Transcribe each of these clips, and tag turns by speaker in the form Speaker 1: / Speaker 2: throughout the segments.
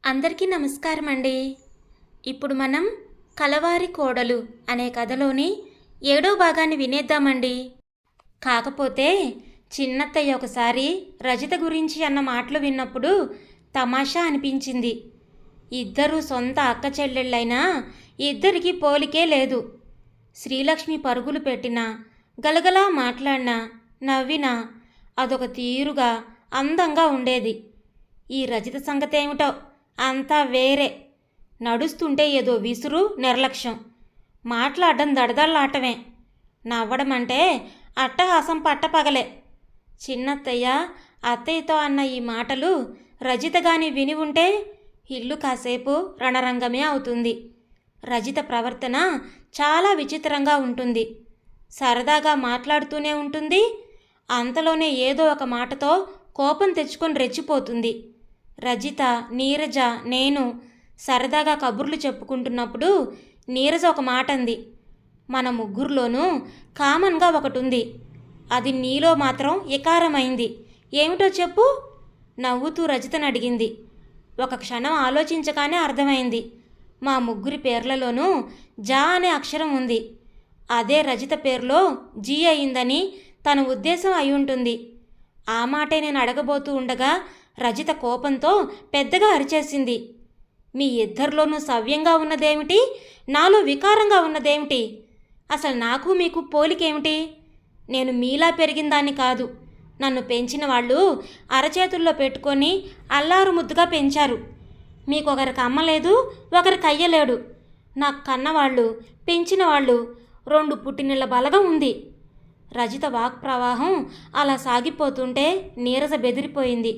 Speaker 1: అందరికీ నమస్కారం అండి. ఇప్పుడు మనం కలవారి కోడలు అనే కథలోని 7వ భాగాన్ని వినేద్దామండి. కాకపోతే చిన్నత్తయ్య ఒకసారి రజిత గురించి అన్న మాటలు విన్నప్పుడు తమాషా అనిపించింది. ఇద్దరూ సొంత అక్క చెల్లెళ్ళైనా ఇద్దరికి పోలికే లేదు. శ్రీలక్ష్మి పరుగులు పెట్టినా, గలగలా మాట్లాడినా, నవ్వినా అదొక తీరుగా అందంగా ఉండేది. ఈ రజిత సంగతేమిటో అంతా వేరే. నడుస్తుంటే ఏదో విసురు, నిర్లక్ష్యం. మాట్లాడడం దడదళ్ళాటమే. నవ్వడం అంటే అట్టహాసం పట్టపగలే. చిన్నత్తయ్య అత్తయ్యతో అన్న ఈ మాటలు రజితగాని విని ఉంటే ఇల్లు కాసేపు రణరంగమే అవుతుంది. రజిత ప్రవర్తన చాలా విచిత్రంగా ఉంటుంది. సరదాగా మాట్లాడుతూనే ఉంటుంది. అంతలోనే ఏదో ఒక మాటతో కోపం తెచ్చుకొని రెచ్చిపోతుంది. రజిత, నీరజ, నేను సరదాగా కబుర్లు చెప్పుకుంటున్నప్పుడు నీరజ ఒక మాట అంది. మన ముగ్గురులోనూ కామన్గా ఒకటి ఉంది. అది నీలో మాత్రం వికారమైంది. ఏమిటో చెప్పు? నవ్వుతూ రజితను అడిగింది. ఒక క్షణం ఆలోచించగానే అర్థమైంది. మా ముగ్గురి పేర్లలోనూ జా అనే అక్షరం ఉంది. అదే రజిత పేరులో జీ అయిందని తన ఉద్దేశం అయి ఉంటుంది. ఆ మాటే నేను అడగబోతూ ఉండగా రజిత కోపంతో పెద్దగా అరిచేసింది. మీ ఇద్దరిలోనూ సవ్యంగా ఉన్నదేమిటి? నాలో వికారంగా ఉన్నదేమిటి? అసలు నాకు మీకు పోలికేమిటి? నేను మీలా పెరిగిందాన్ని కాదు. నన్ను పెంచిన వాళ్ళు అరచేతుల్లో పెట్టుకొని అల్లారు ముద్దుగా పెంచారు. మీకొకరికి అమ్మ లేదు, ఒకరికి అయ్యలేడు. నాకు కన్నవాళ్ళు, పెంచిన వాళ్ళు, 2 పుట్టినళ్ళ బలగం ఉంది. రజిత వాక్ ప్రవాహం అలా సాగిపోతుంటే నీరజ బెదిరిపోయింది.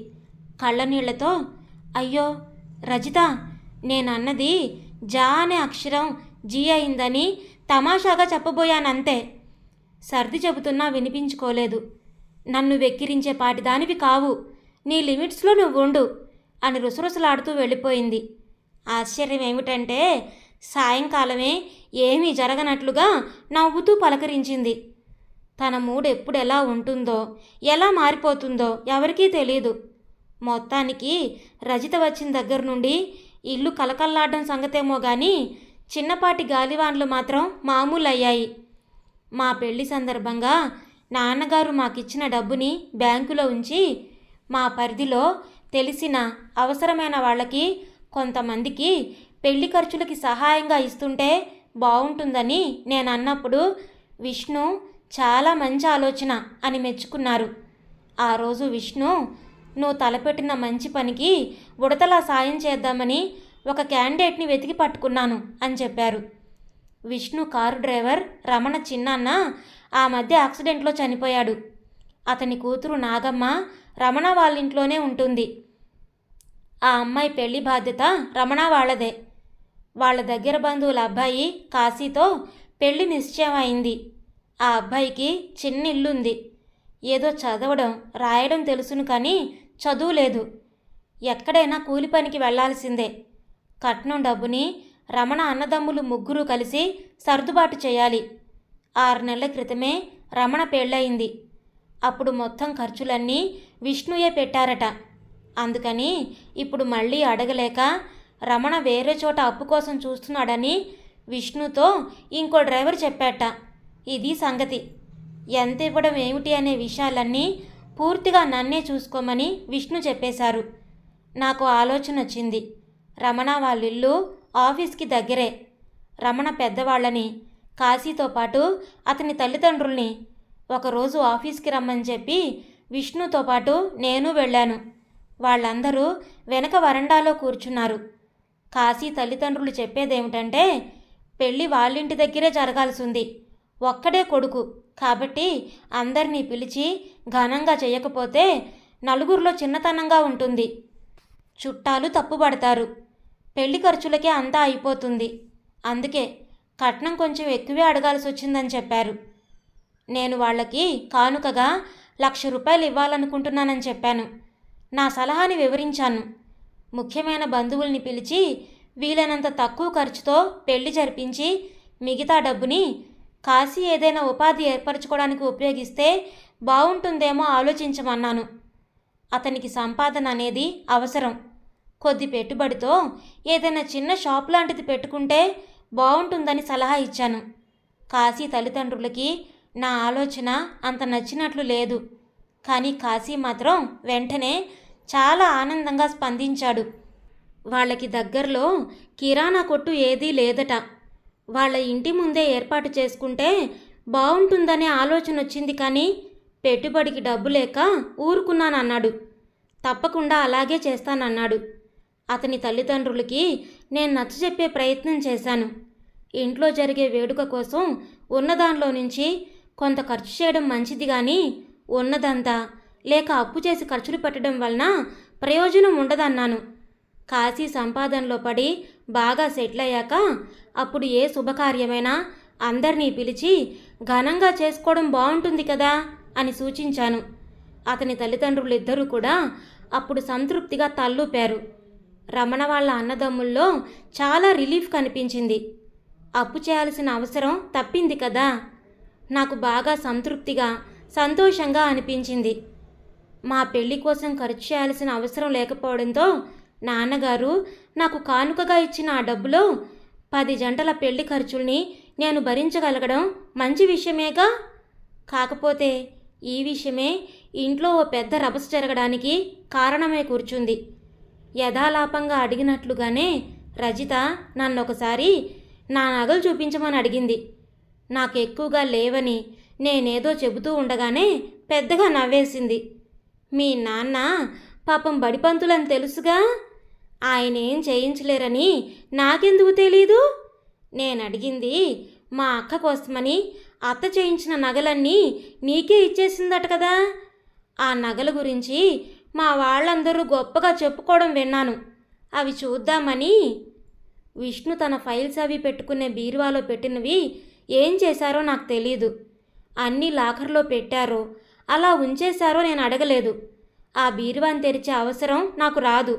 Speaker 1: కళ్ళనీళ్లతో, అయ్యో రజిత, నేనన్నది జా అనే అక్షరం జీ అయిందని తమాషాగా చెప్పబోయానంతే. సర్ది చెబుతున్నా వినిపించుకోలేదు. నన్ను వెక్కిరించే పాటి దానివి కావు. నీ లిమిట్స్లో నువ్వు ఉండు అని రుసరుసలాడుతూ వెళ్ళిపోయింది. ఆశ్చర్యం ఏమిటంటే సాయంకాలమే ఏమీ జరగనట్లుగా నవ్వుతూ పలకరించింది. తన మూడు ఎప్పుడు ఎలా ఉంటుందో, ఎలా మారిపోతుందో ఎవరికీ తెలియదు. మొత్తానికి రజిత వచ్చిన దగ్గర నుండి ఇల్లు కలకల్లాడడం సంగతేమో కానీ చిన్నపాటి గాలివాన్లు మాత్రం మామూలు అయ్యాయి. మా పెళ్లి సందర్భంగా నాన్నగారు మాకిచ్చిన డబ్బుని బ్యాంకులో ఉంచి మా పరిధిలో తెలిసిన అవసరమైన వాళ్ళకి కొంతమందికి పెళ్లి ఖర్చులకి సహాయంగా ఇస్తుంటే బాగుంటుందని నేను అన్నప్పుడు విష్ణు చాలా మంచి ఆలోచన అని మెచ్చుకున్నారు. ఆ రోజు విష్ణు, నువ్వు తలపెట్టిన మంచి పనికి ఉడతలా సాయం చేద్దామని ఒక క్యాండిడేట్ని వెతికి పట్టుకున్నాను అని చెప్పారు. విష్ణు కారు డ్రైవర్ రమణ చిన్నాన్న ఆ మధ్య యాక్సిడెంట్లో చనిపోయాడు. అతని కూతురు నాగమ్మ రమణ వాళ్ళ ఇంట్లోనే ఉంటుంది. ఆ అమ్మాయి పెళ్లి బాధ్యత రమణ వాళ్ళదే. వాళ్ళ దగ్గర బంధువుల అబ్బాయి కాశీతో పెళ్లి నిశ్చయం అయింది. ఆ అబ్బాయికి చిన్న ఇల్లుంది. ఏదో చదవడం, రాయడం తెలుసును కానీ చదువు లేదు. ఎక్కడైనా కూలి పనికి వెళ్లాల్సిందే. కట్నం డబ్బుని రమణ అన్నదమ్ములు ముగ్గురు కలిసి సర్దుబాటు చేయాలి. 6 నెలల క్రితమే రమణ పెళ్ళయింది. అప్పుడు మొత్తం ఖర్చులన్నీ విష్ణుయే పెట్టారట. అందుకని ఇప్పుడు మళ్ళీ అడగలేక రమణ వేరే చోట అప్పు కోసం చూస్తున్నాడని విష్ణుతో ఇంకో డ్రైవర్ చెప్పాట. ఇది సంగతి. ఎంత ఇవ్వడం ఏమిటి అనే విషయాలన్నీ పూర్తిగా నన్నే చూసుకోమని విష్ణు చెప్పేశారు. నాకు ఆలోచన వచ్చింది. రమణ వాళ్ళిల్లు ఆఫీస్కి దగ్గరే. రమణ పెద్దవాళ్ళని, కాశీతో పాటు అతని తల్లిదండ్రుల్ని ఒకరోజు ఆఫీస్కి రమ్మని చెప్పి విష్ణుతో పాటు నేను వెళ్ళాను. వాళ్ళందరూ వెనక వరండాలో కూర్చున్నారు. కాశీ తల్లిదండ్రులు చెప్పేదేమిటంటే పెళ్ళి వాళ్ళింటి దగ్గరే జరగాల్సింది. ఒక్కడే కొడుకు కాబట్టి అందరినీ పిలిచి ఘనంగా చేయకపోతే నలుగురిలో చిన్నతనంగా ఉంటుంది. చుట్టాలు తప్పుపడతారు. పెళ్లి ఖర్చులకే అంతా అయిపోతుంది. అందుకే కట్నం కొంచెం ఎక్కువే అడగాల్సి వచ్చిందని చెప్పారు. నేను వాళ్ళకి కానుకగా 1,00,000 రూపాయలు ఇవ్వాలనుకుంటున్నానని చెప్పాను. నా సలహాని వివరించాను. ముఖ్యమైన బంధువుల్ని పిలిచి వీలైనంత తక్కువ ఖర్చుతో పెళ్లి జరిపించి మిగతా డబ్బుని కాశీ ఏదైనా ఉపాధి ఏర్పరచుకోవడానికి ఉపయోగిస్తే బాగుంటుందేమో ఆలోచించమన్నాను. అతనికి సంపాదన అనేది అవసరం. కొద్ది పెట్టుబడితో ఏదైనా చిన్న షాప్ లాంటిది పెట్టుకుంటే బాగుంటుందని సలహా ఇచ్చాను. కాశీ తల్లిదండ్రులకి నా ఆలోచన అంత నచ్చినట్లు లేదు. కానీ కాశీ మాత్రం వెంటనే చాలా ఆనందంగా స్పందించాడు. వాళ్ళకి దగ్గరలో కిరాణా కొట్టు ఏదీ లేదట. వాళ్ళ ఇంటి ముందే ఏర్పాటు చేసుకుంటే బాగుంటుందనే ఆలోచన వచ్చింది, కానీ పెట్టుబడికి డబ్బు లేక ఊరుకున్నానన్నాడు. తప్పకుండా అలాగే చేస్తానన్నాడు. అతని తల్లిదండ్రులకి నేను నచ్చజెప్పే ప్రయత్నం చేశాను. ఇంట్లో జరిగే వేడుక కోసం ఉన్నదానిలో నుంచి కొంత ఖర్చు చేయడం మంచిది, కానీ ఉన్నదంతా లేక అప్పు చేసి ఖర్చులు పెట్టడం వలన ప్రయోజనం ఉండదన్నాను. కాశీ సంపాదనలో పడి బాగా సెటిల్ అయ్యాక అప్పుడు ఏ శుభకార్యమైనా అందరినీ పిలిచి ఘనంగా చేసుకోవడం బాగుంటుంది కదా అని సూచించాను. అతని తల్లిదండ్రులిద్దరూ కూడా అప్పుడు సంతృప్తిగా తల్లూపారు. రమణ వాళ్ళ అన్నదమ్ముల్లో చాలా రిలీఫ్ కనిపించింది. అప్పు చేయాల్సిన అవసరం తప్పింది కదా. నాకు బాగా సంతృప్తిగా సంతోషంగా అనిపించింది. మా పెళ్లి కోసం ఖర్చు చేయాల్సిన అవసరం లేకపోవడంతో నాన్నగారు నాకు కానుకగా ఇచ్చిన ఆ డబ్బులో 10 జంటల పెళ్లి ఖర్చుల్ని నేను భరించగలగడం మంచి విషయమేగా. కాకపోతే ఈ విషయమే ఇంట్లో ఓ పెద్ద రభస జరగడానికి కారణమై కూర్చుంది. యథాలాపంగా అడిగినట్లుగానే రజిత నన్నొకసారి నా నగలు చూపించమని అడిగింది. నాకు ఎక్కువగా లేవని నేనేదో చెబుతూ ఉండగానే పెద్దగా నవ్వేసింది. మీ నాన్న పాపం బడిపంతులని తెలుసుగా, ఆయనేం చేయించలేరని నాకెందుకు తెలీదు? నేనడిగింది మా అక్క కోసమని అత్త చేయించిన నగలన్నీ నీకే ఇచ్చేసిందట కదా. ఆ నగల గురించి మా వాళ్ళందరూ గొప్పగా చెప్పుకోవడం విన్నాను. అవి చూద్దామని. విష్ణు తన ఫైల్స్ అవి పెట్టుకునే బీరువాలో పెట్టినవి ఏం చేశారో నాకు తెలీదు. అన్నీ లాకర్లో పెట్టారో అలా ఉంచేశారో నేను అడగలేదు. ఆ బీరువాని తెరిచే అవసరం నాకు రాదు.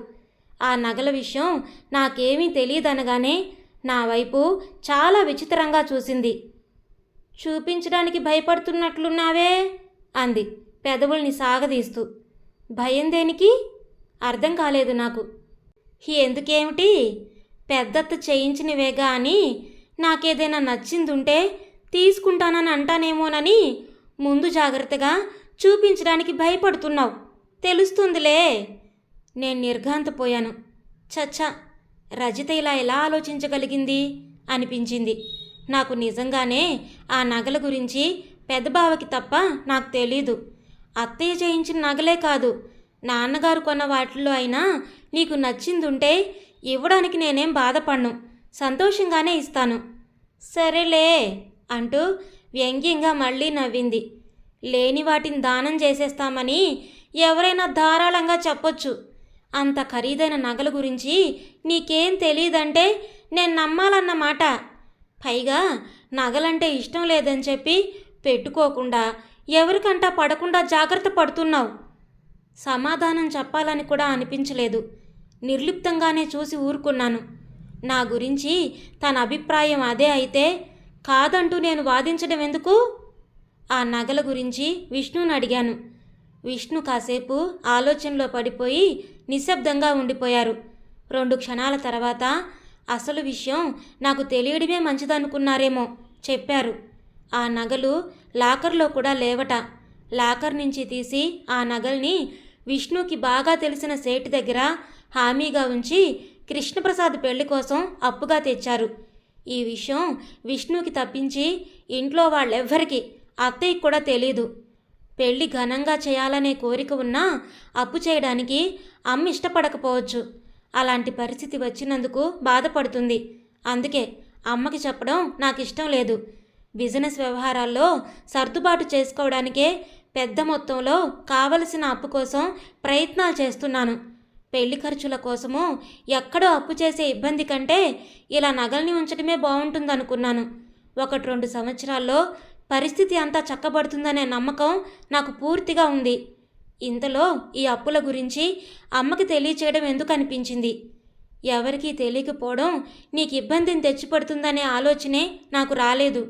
Speaker 1: ఆ నగల విషయం నాకేమీ తెలియదనగానే నా వైపు చాలా విచిత్రంగా చూసింది. చూపించడానికి భయపడుతున్నట్లున్నావే అంది పెదవుల్ని సాగదీస్తూ. భయం దేనికి? అర్థం కాలేదు నాకు. ఎందుకేమిటి? పెద్దత్త చేయించినవేగా అని నాకేదైనా నచ్చిందుంటే తీసుకుంటానని అంటానేమోనని ముందు జాగ్రత్తగా చూపించడానికి భయపడుతున్నావు. తెలుస్తుందిలే. నేను నిర్ఘాంతపోయాను. చచ్చా, రజిత ఇలా ఎలా ఆలోచించగలిగింది అనిపించింది. నాకు నిజంగానే ఆ నగల గురించి పెద్దబావకి తప్ప నాకు తెలీదు. అత్తయ్య చేయించిన నగలే కాదు, నాన్నగారు కొన్న వాటిల్లో అయినా నీకు నచ్చిందుంటే ఇవ్వడానికి నేనేం బాధపడను, సంతోషంగానే ఇస్తాను. సరేలే అంటూ వ్యంగ్యంగా మళ్ళీ నవ్వింది. లేని వాటిని దానం చేసేస్తామని ఎవరైనా ధారాళంగా చెప్పొచ్చు. అంత ఖరీదైన నగల గురించి నీకేం తెలియదంటే నేను నమ్మాలన్నమాట. పైగా నగలంటే ఇష్టం లేదని చెప్పి పెట్టుకోకుండా ఎవరికంటా పడకుండా జాగ్రత్త పడుతున్నావు. సమాధానం చెప్పాలని కూడా అనిపించలేదు. నిర్లిప్తంగానే చూసి ఊరుకున్నాను. నా గురించి తన అభిప్రాయం అదే అయితే కాదంటూ నేను వాదించడం ఎందుకు? ఆ నగల గురించి విష్ణుని అడిగాను. విష్ణు కాసేపు ఆలోచనలో పడిపోయి నిశ్శబ్దంగా ఉండిపోయారు. 2 క్షణాల తర్వాత అసలు విషయం నాకు తెలియడమే మంచిదనుకున్నారేమో చెప్పారు. ఆ నగలు లాకర్లో కూడా లేవట. లాకర్ నుంచి తీసి ఆ నగల్ని విష్ణుకి బాగా తెలిసిన సేటు దగ్గర హామీగా ఉంచి కృష్ణప్రసాద్ పెళ్లి కోసం అప్పుగా తెచ్చారు. ఈ విషయం విష్ణుకి తప్పించి ఇంట్లో వాళ్ళెవ్వరికీ, అత్తయ్యకి కూడా తెలీదు. పెళ్లి ఘనంగా చేయాలనే కోరిక ఉన్నా అప్పు చేయడానికి అమ్మ ఇష్టపడకపోవచ్చు. అలాంటి పరిస్థితి వచ్చినందుకు బాధపడుతుంది. అందుకే అమ్మకి చెప్పడం నాకు ఇష్టం లేదు. బిజినెస్ వ్యవహారాల్లో సర్దుబాటు చేసుకోవడానికే పెద్ద మొత్తంలో కావలసిన అప్పు కోసం ప్రయత్నాలు చేస్తున్నాను. పెళ్లి ఖర్చుల కోసము ఎక్కడో అప్పు చేసే ఇబ్బంది కంటే ఇలా నగల్ని ఉంచడమే బాగుంటుందనుకున్నాను. 1-2 సంవత్సరాల్లో పరిస్థితి అంతా చక్కబడుతుందనే నమ్మకం నాకు పూర్తిగా ఉంది. ఇంతలో ఈ అప్పుల గురించి అమ్మకి తెలియచేయడం ఎందుకు అనిపించింది. ఎవరికీ తెలియకపోవడం నీకు ఇబ్బందిని తెచ్చిపెడుతుందనే ఆలోచనే నాకు రాలేదు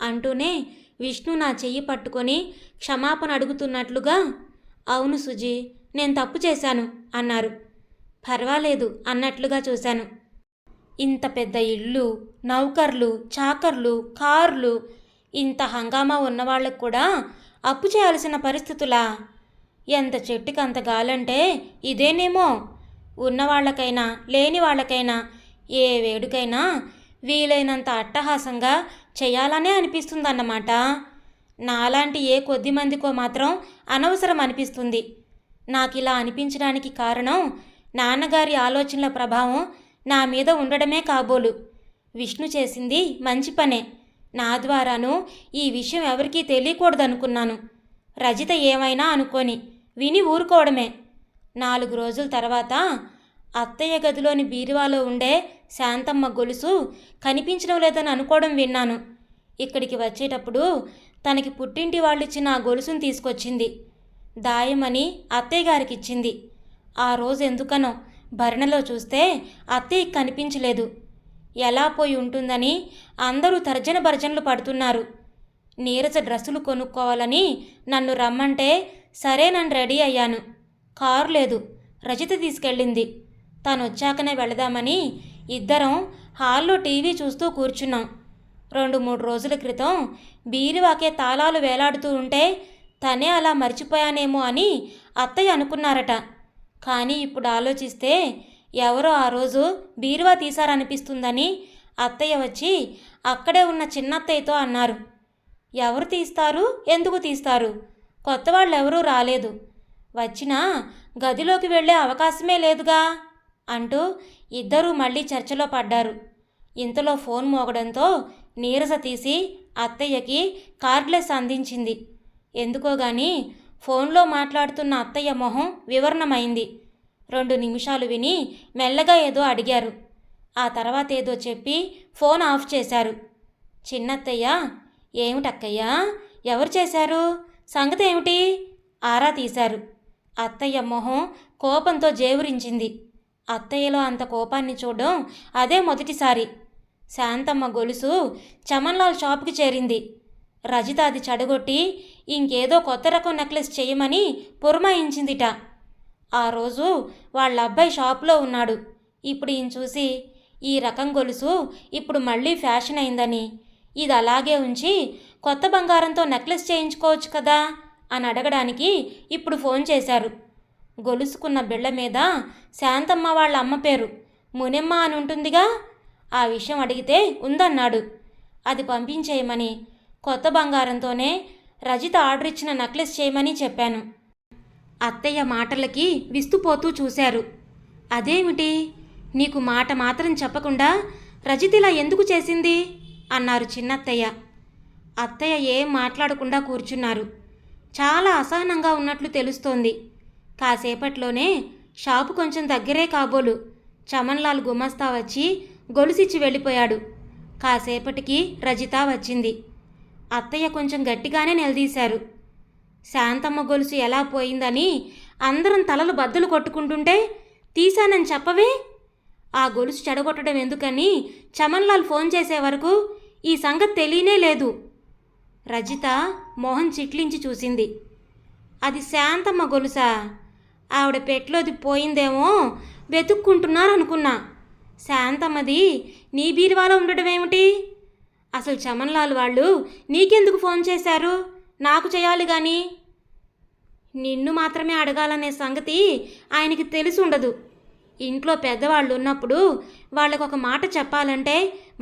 Speaker 1: అంటూనే విష్ణు నా చెయ్యి పట్టుకొని క్షమాపణ అడుగుతున్నట్లుగా, అవును సుజీ, నేను తప్పు చేశాను అన్నారు. పర్వాలేదు అన్నట్లుగా చూశాను. ఇంత పెద్ద ఇల్లు, నౌకర్లు, చాకర్లు, కార్లు, ఇంత హంగామా ఉన్నవాళ్ళకు కూడా అప్పు చేయాల్సిన పరిస్థితులా? ఎంత చెట్టుకి అంత గాలంటే ఇదేనేమో. ఉన్నవాళ్ళకైనా లేని వాళ్ళకైనా ఏ వేడుకైనా వీలైనంత అట్టహాసంగా చేయాలనే అనిపిస్తుందన్నమాట. నాలాంటి ఏ కొద్ది మందికో మాత్రం అనవసరం అనిపిస్తుంది. నాకు ఇలా అనిపించడానికి కారణం నాన్నగారి ఆలోచనల ప్రభావం నా మీద ఉండడమే కాబోలు. విష్ణు చేసింది మంచి పనే. నా ద్వారాను ఈ విషయం ఎవరికీ తెలియకూడదనుకున్నాను. రజిత ఏమైనా అనుకొని విని ఊరుకోవడమే. 4 రోజుల తర్వాత అత్తయ్య గదిలోని బీరువాలో ఉండే శాంతమ్మ గొలుసు కనిపించడం లేదని అనుకోవడం విన్నాను. ఇక్కడికి వచ్చేటప్పుడు తనకి పుట్టింటి వాళ్ళిచ్చిన ఆ గొలుసును తీసుకొచ్చింది. దాయమని అత్తయ్య గారికి ఇచ్చింది. ఆ రోజు ఎందుకనో భరణలో చూస్తే అత్తయ్యకి కనిపించలేదు. ఎలా పోయి ఉంటుందని అందరూ తర్జన భర్జనలు పడుతున్నారు. నీరజ డ్రెస్సులు కొనుక్కోవాలని నన్ను రమ్మంటే సరే నన్ను రెడీ అయ్యాను. కారు లేదు, రజిత తీసుకెళ్ళింది. తను వచ్చాకనే వెళదామని ఇద్దరం హాల్లో టీవీ చూస్తూ కూర్చున్నాం. 2-3 రోజుల క్రితం బీరువాకే తాళాలు వేలాడుతూ ఉంటే తనే అలా మర్చిపోయానేమో అని అత్తయ్య అనుకున్నారట. కానీ ఇప్పుడు ఆలోచిస్తే ఎవరో ఆ రోజు బీరువా తీశారనిపిస్తుందని అత్తయ్య వచ్చి అక్కడే ఉన్న చిన్నత్తయ్యతో అన్నారు. ఎవరు తీస్తారు, ఎందుకు తీస్తారు? కొత్త వాళ్ళు ఎవరూ రాలేదు, వచ్చినా గదిలోకి వెళ్ళే అవకాశమే లేదుగా అంటూ ఇద్దరూ మళ్ళీ చర్చలో పడ్డారు. ఇంతలో ఫోన్ మోగడంతో నీరజ తీసి అత్తయ్యకి కార్డ్లెస్ అందించింది. ఎందుకో గాని ఫోన్లో మాట్లాడుతున్న అత్తయ్య మొహం వివరణమైంది. 2 నిమిషాలు విని మెల్లగా ఏదో అడిగారు. ఆ తర్వాత ఏదో చెప్పి ఫోన్ ఆఫ్ చేశారు. చిన్నత్తయ్య, ఏమిటక్కయ్యా, ఎవరు చేశారు, సంగతి ఏమిటి ఆరా తీశారు. అత్తయ్య మొహం కోపంతో జేవురించింది. అత్తయ్యలో అంత కోపాన్ని చూడడం అదే మొదటిసారి. శాంతమ్మ గొలుసు చమన్లాల్ షాపుకి చేరింది. రజిత అది చెడగొట్టి ఇంకేదో కొత్త రకం నెక్లెస్ చేయమని పురమాయించిందిట. ఆ రోజు వాళ్ళ అబ్బాయి షాపులో ఉన్నాడు. ఇప్పుడు ఈయన చూసి ఈ రకం గొలుసు ఇప్పుడు మళ్ళీ ఫ్యాషన్ అయిందని, ఇది అలాగే ఉంచి కొత్త బంగారంతో నెక్లెస్ చేయించుకోవచ్చు కదా అని అడగడానికి ఇప్పుడు ఫోన్ చేశారు. గొలుసుకున్న బిళ్ళ మీద శాంతమ్మ వాళ్ళ అమ్మ పేరు మునెమ్మ అని ఉంటుందిగా. ఆ విషయం అడిగితే ఉందన్నాడు. అది పంపించేయమని, కొత్త బంగారంతోనే రజిత ఆర్డర్ ఇచ్చిన నెక్లెస్ చేయమని చెప్పాను. అత్తయ్య మాటలకి విస్తుపోతూ చూశారు. అదేమిటి, నీకు మాట మాత్రం చెప్పకుండా రజిత ఇలా ఎందుకు చేసింది అన్నారు చిన్నత్తయ్య. అత్తయ్య ఏం మాట్లాడకుండా కూర్చున్నారు. చాలా అసహనంగా ఉన్నట్లు తెలుస్తోంది. కాసేపట్లోనే షాపు కొంచెం దగ్గరే కాబోలు చమన్లాల్ గుమస్తా వచ్చి గొలుసిచ్చి వెళ్ళిపోయాడు. కాసేపటికి రజిత వచ్చింది. అత్తయ్య కొంచెం గట్టిగానే నిలదీశారు. శాంతమ్మ గొలుసు ఎలా పోయిందని అందరం తలలు బద్దలు కొట్టుకుంటుంటే తీశానని చెప్పవే? ఆ గొలుసు చెడగొట్టడం ఎందుకని చమన్లాల్ ఫోన్ చేసే వరకు ఈ సంగతి తెలియనే లేదు. రజిత మోహన్ చిట్లించి చూసింది. అది శాంతమ్మ గొలుసా? ఆవిడ పెట్లోది పోయిందేమో వెతుక్కుంటున్నారనుకున్నా. శాంతమ్మది నీ బీరువాలో ఉండడం ఏమిటి? అసలు చమన్లాల్ వాళ్ళు నీకెందుకు ఫోన్ చేశారు? నాకు చేయాలి కానీ. నిన్ను మాత్రమే అడగాలనే సంగతి ఆయనకి తెలిసి ఉండదు. ఇంట్లో పెద్దవాళ్ళు ఉన్నప్పుడు వాళ్ళకొక మాట చెప్పాలంటే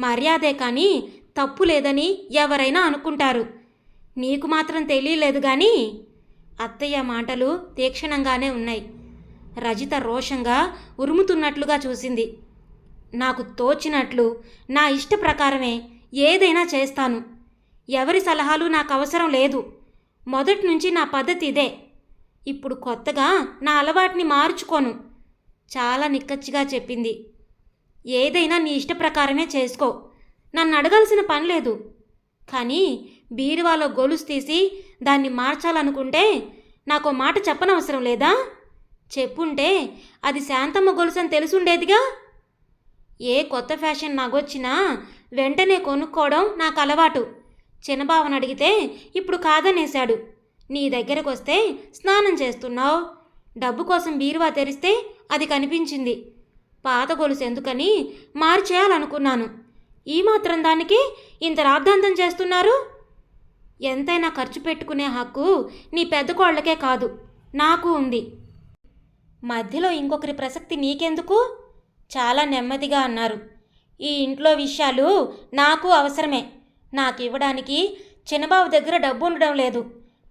Speaker 1: మర్యాదే కానీ తప్పు లేదని ఎవరైనా అనుకుంటారు. నీకు మాత్రం తెలియలేదు కానీ. అత్తయ్య మాటలు తీక్షణంగానే ఉన్నాయి. రజిత రోషంగా ఉరుముతున్నట్లుగా చూసింది. నాకు తోచినట్లు నా ఇష్ట ప్రకారమే ఏదైనా చేస్తాను. ఎవరి సలహాలు నాకు అవసరం లేదు. మొదటి నుంచి నా పద్ధతి ఇదే. ఇప్పుడు కొత్తగా నా అలవాటుని మార్చుకోను. చాలా నిక్కచ్చిగా చెప్పింది. ఏదైనా నీ ఇష్ట ప్రకారమే చేసుకో, నన్ను అడగాల్సిన పని లేదు. కానీ బీరువాలో గొలుసు తీసి దాన్ని మార్చాలనుకుంటే నాకు మాట చెప్పనవసరం లేదా? చెప్పుంటే అది శాంతమ్మ గొలుసు అని తెలుసుండేదిగా. ఏ కొత్త ఫ్యాషన్ నాగొచ్చినా వెంటనే కొనుక్కోవడం నాకు అలవాటు. చిన్నబావని అడిగితే ఇప్పుడు కాదనేశాడు. నీ దగ్గరకు వస్తే స్నానం చేస్తున్నావు, డబ్బు కోసం బీరువా తెరిస్తే అది కనిపించింది. పాత గొలుసు ఎందుకని మార్చేయాలనుకున్నాను. ఈ మాత్రం దానికి ఇంత రాద్ధాంతం చేస్తున్నారు. ఎంతైనా ఖర్చు పెట్టుకునే హక్కు నీ పెద్ద కోళ్ళకే కాదు, నాకు ఉంది. మధ్యలో ఇంకొకరి ప్రసక్తి నీకెందుకు? చాలా నెమ్మదిగా అన్నారు. ఈ ఇంట్లో విషయాలు నాకు అవసరమే. నాకు ఇవ్వడానికి చిన్నబావ దగ్గర డబ్బు ఉండడం లేదు.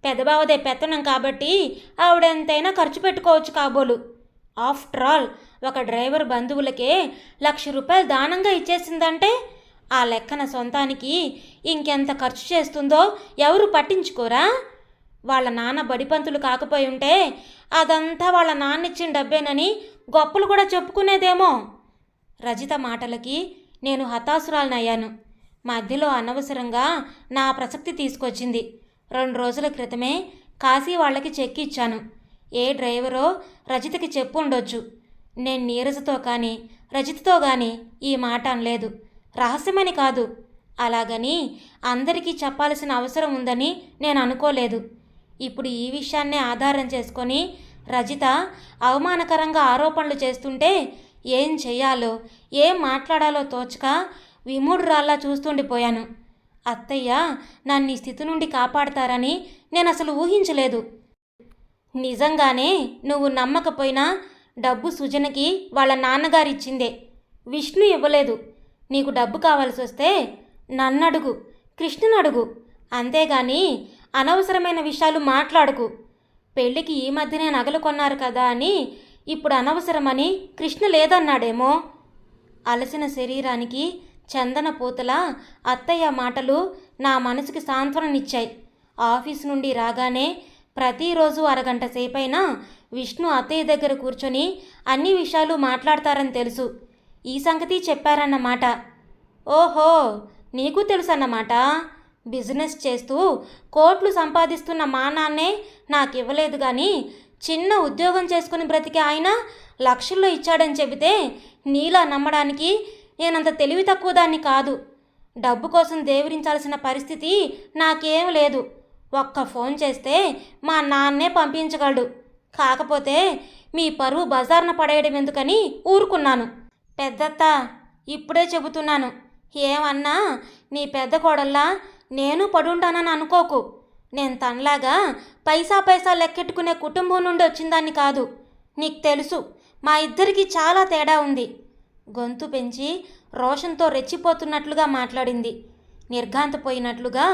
Speaker 1: పెద్దబావదే పెత్తనం కాబట్టి ఆవిడెంతైనా ఖర్చు పెట్టుకోవచ్చు కాబోలు. ఆఫ్టర్ ఆల్ ఒక డ్రైవర్ బంధువులకే 1,00,000 రూపాయలు దానంగా ఇచ్చేసిందంటే ఆ లెక్కన సొంతానికి ఇంకెంత ఖర్చు చేస్తుందో ఎవరు పట్టించుకోరా? వాళ్ళ నాన్న బడిపంతులు కాకపోయి ఉంటే అదంతా వాళ్ళ నాన్నిచ్చిన డబ్బేనని గొప్పలు కూడా చెప్పుకునేదేమో. రజిత మాటలకి నేను హతాశురాలనయ్యాను. మధ్యలో అనవసరంగా నా ప్రసక్తి తీసుకొచ్చింది. 2 రోజుల క్రితమే కాశీ వాళ్ళకి చెక్ ఇచ్చాను. ఏ డ్రైవరో రజితకి చెప్పు ఉండొచ్చు. నేను నీరజతో కానీ రజితతో కానీ ఈ మాట అనలేదు. రహస్యమని కాదు, అలాగని అందరికీ చెప్పాల్సిన అవసరం ఉందని నేను అనుకోలేదు. ఇప్పుడు ఈ విషయాన్నే ఆధారం చేసుకొని రజిత అవమానకరంగా ఆరోపణలు చేస్తుంటే ఏం చెయ్యాలో ఏం మాట్లాడాలో తోచక విమూఢురాల్లా చూస్తుండిపోయాను. అత్తయ్య నన్ను ఈ స్థితి నుండి కాపాడతారని నేను అసలు ఊహించలేదు. నిజంగానే నువ్వు నమ్మకపోయినా డబ్బు సుజనకి వాళ్ళ నాన్నగారిచ్చిందే, విష్ణు ఇవ్వలేదు. నీకు డబ్బు కావాల్సి వస్తే నన్నడుగు, కృష్ణను అడుగు, అంతేగాని అనవసరమైన విషయాలు మాట్లాడుకు. పెళ్ళికి ఈ మధ్యనే నగలు కొన్నారు కదా అని ఇప్పుడు అనవసరమని కృష్ణ లేదన్నాడేమో. అలసిన శరీరానికి చందన పూతల అత్తయ్య మాటలు నా మనసుకి సాంత్వననిచ్చాయి. ఆఫీస్ నుండి రాగానే ప్రతిరోజు అరగంట సేపైనా విష్ణు అత్తయ్య దగ్గర కూర్చొని అన్ని విషయాలు మాట్లాడతారని తెలుసు. ఈ సంగతి చెప్పారన్నమాట. ఓహో, నీకు తెలుసన్నమాట. బిజినెస్ చేస్తూ కోట్లు సంపాదిస్తున్న మా నాన్నే నాకు ఇవ్వలేదు కానీ చిన్న ఉద్యోగం చేసుకుని బ్రతికే ఆయన లక్షల్లో ఇచ్చాడని చెబితే నీలా నమ్మడానికి నేనంత తెలివి తక్కువ దాన్ని కాదు. డబ్బు కోసం దేవరించాల్సిన పరిస్థితి నాకేం లేదు. ఒక్క ఫోన్ చేస్తే మా నాన్నే పంపించగలడు. కాకపోతే మీ పరువు బజార్న పడేయడం ఎందుకని ఊరుకున్నాను. పెద్దత్త, ఇప్పుడే చెబుతున్నాను, ఏమన్నా నీ పెద్ద కోడల్లా నేను పడుంటానని అనుకోకు. నేను తనలాగా పైసా లెక్కెట్టుకునే కుటుంబం నుండి వచ్చిందాన్ని కాదు. నీకు తెలుసు, మా ఇద్దరికీ చాలా తేడా ఉంది. గొంతు పెంచి రోషంతో రెచ్చిపోతున్నట్లుగా మాట్లాడింది. నిర్ఘాంతపోయినట్లుగా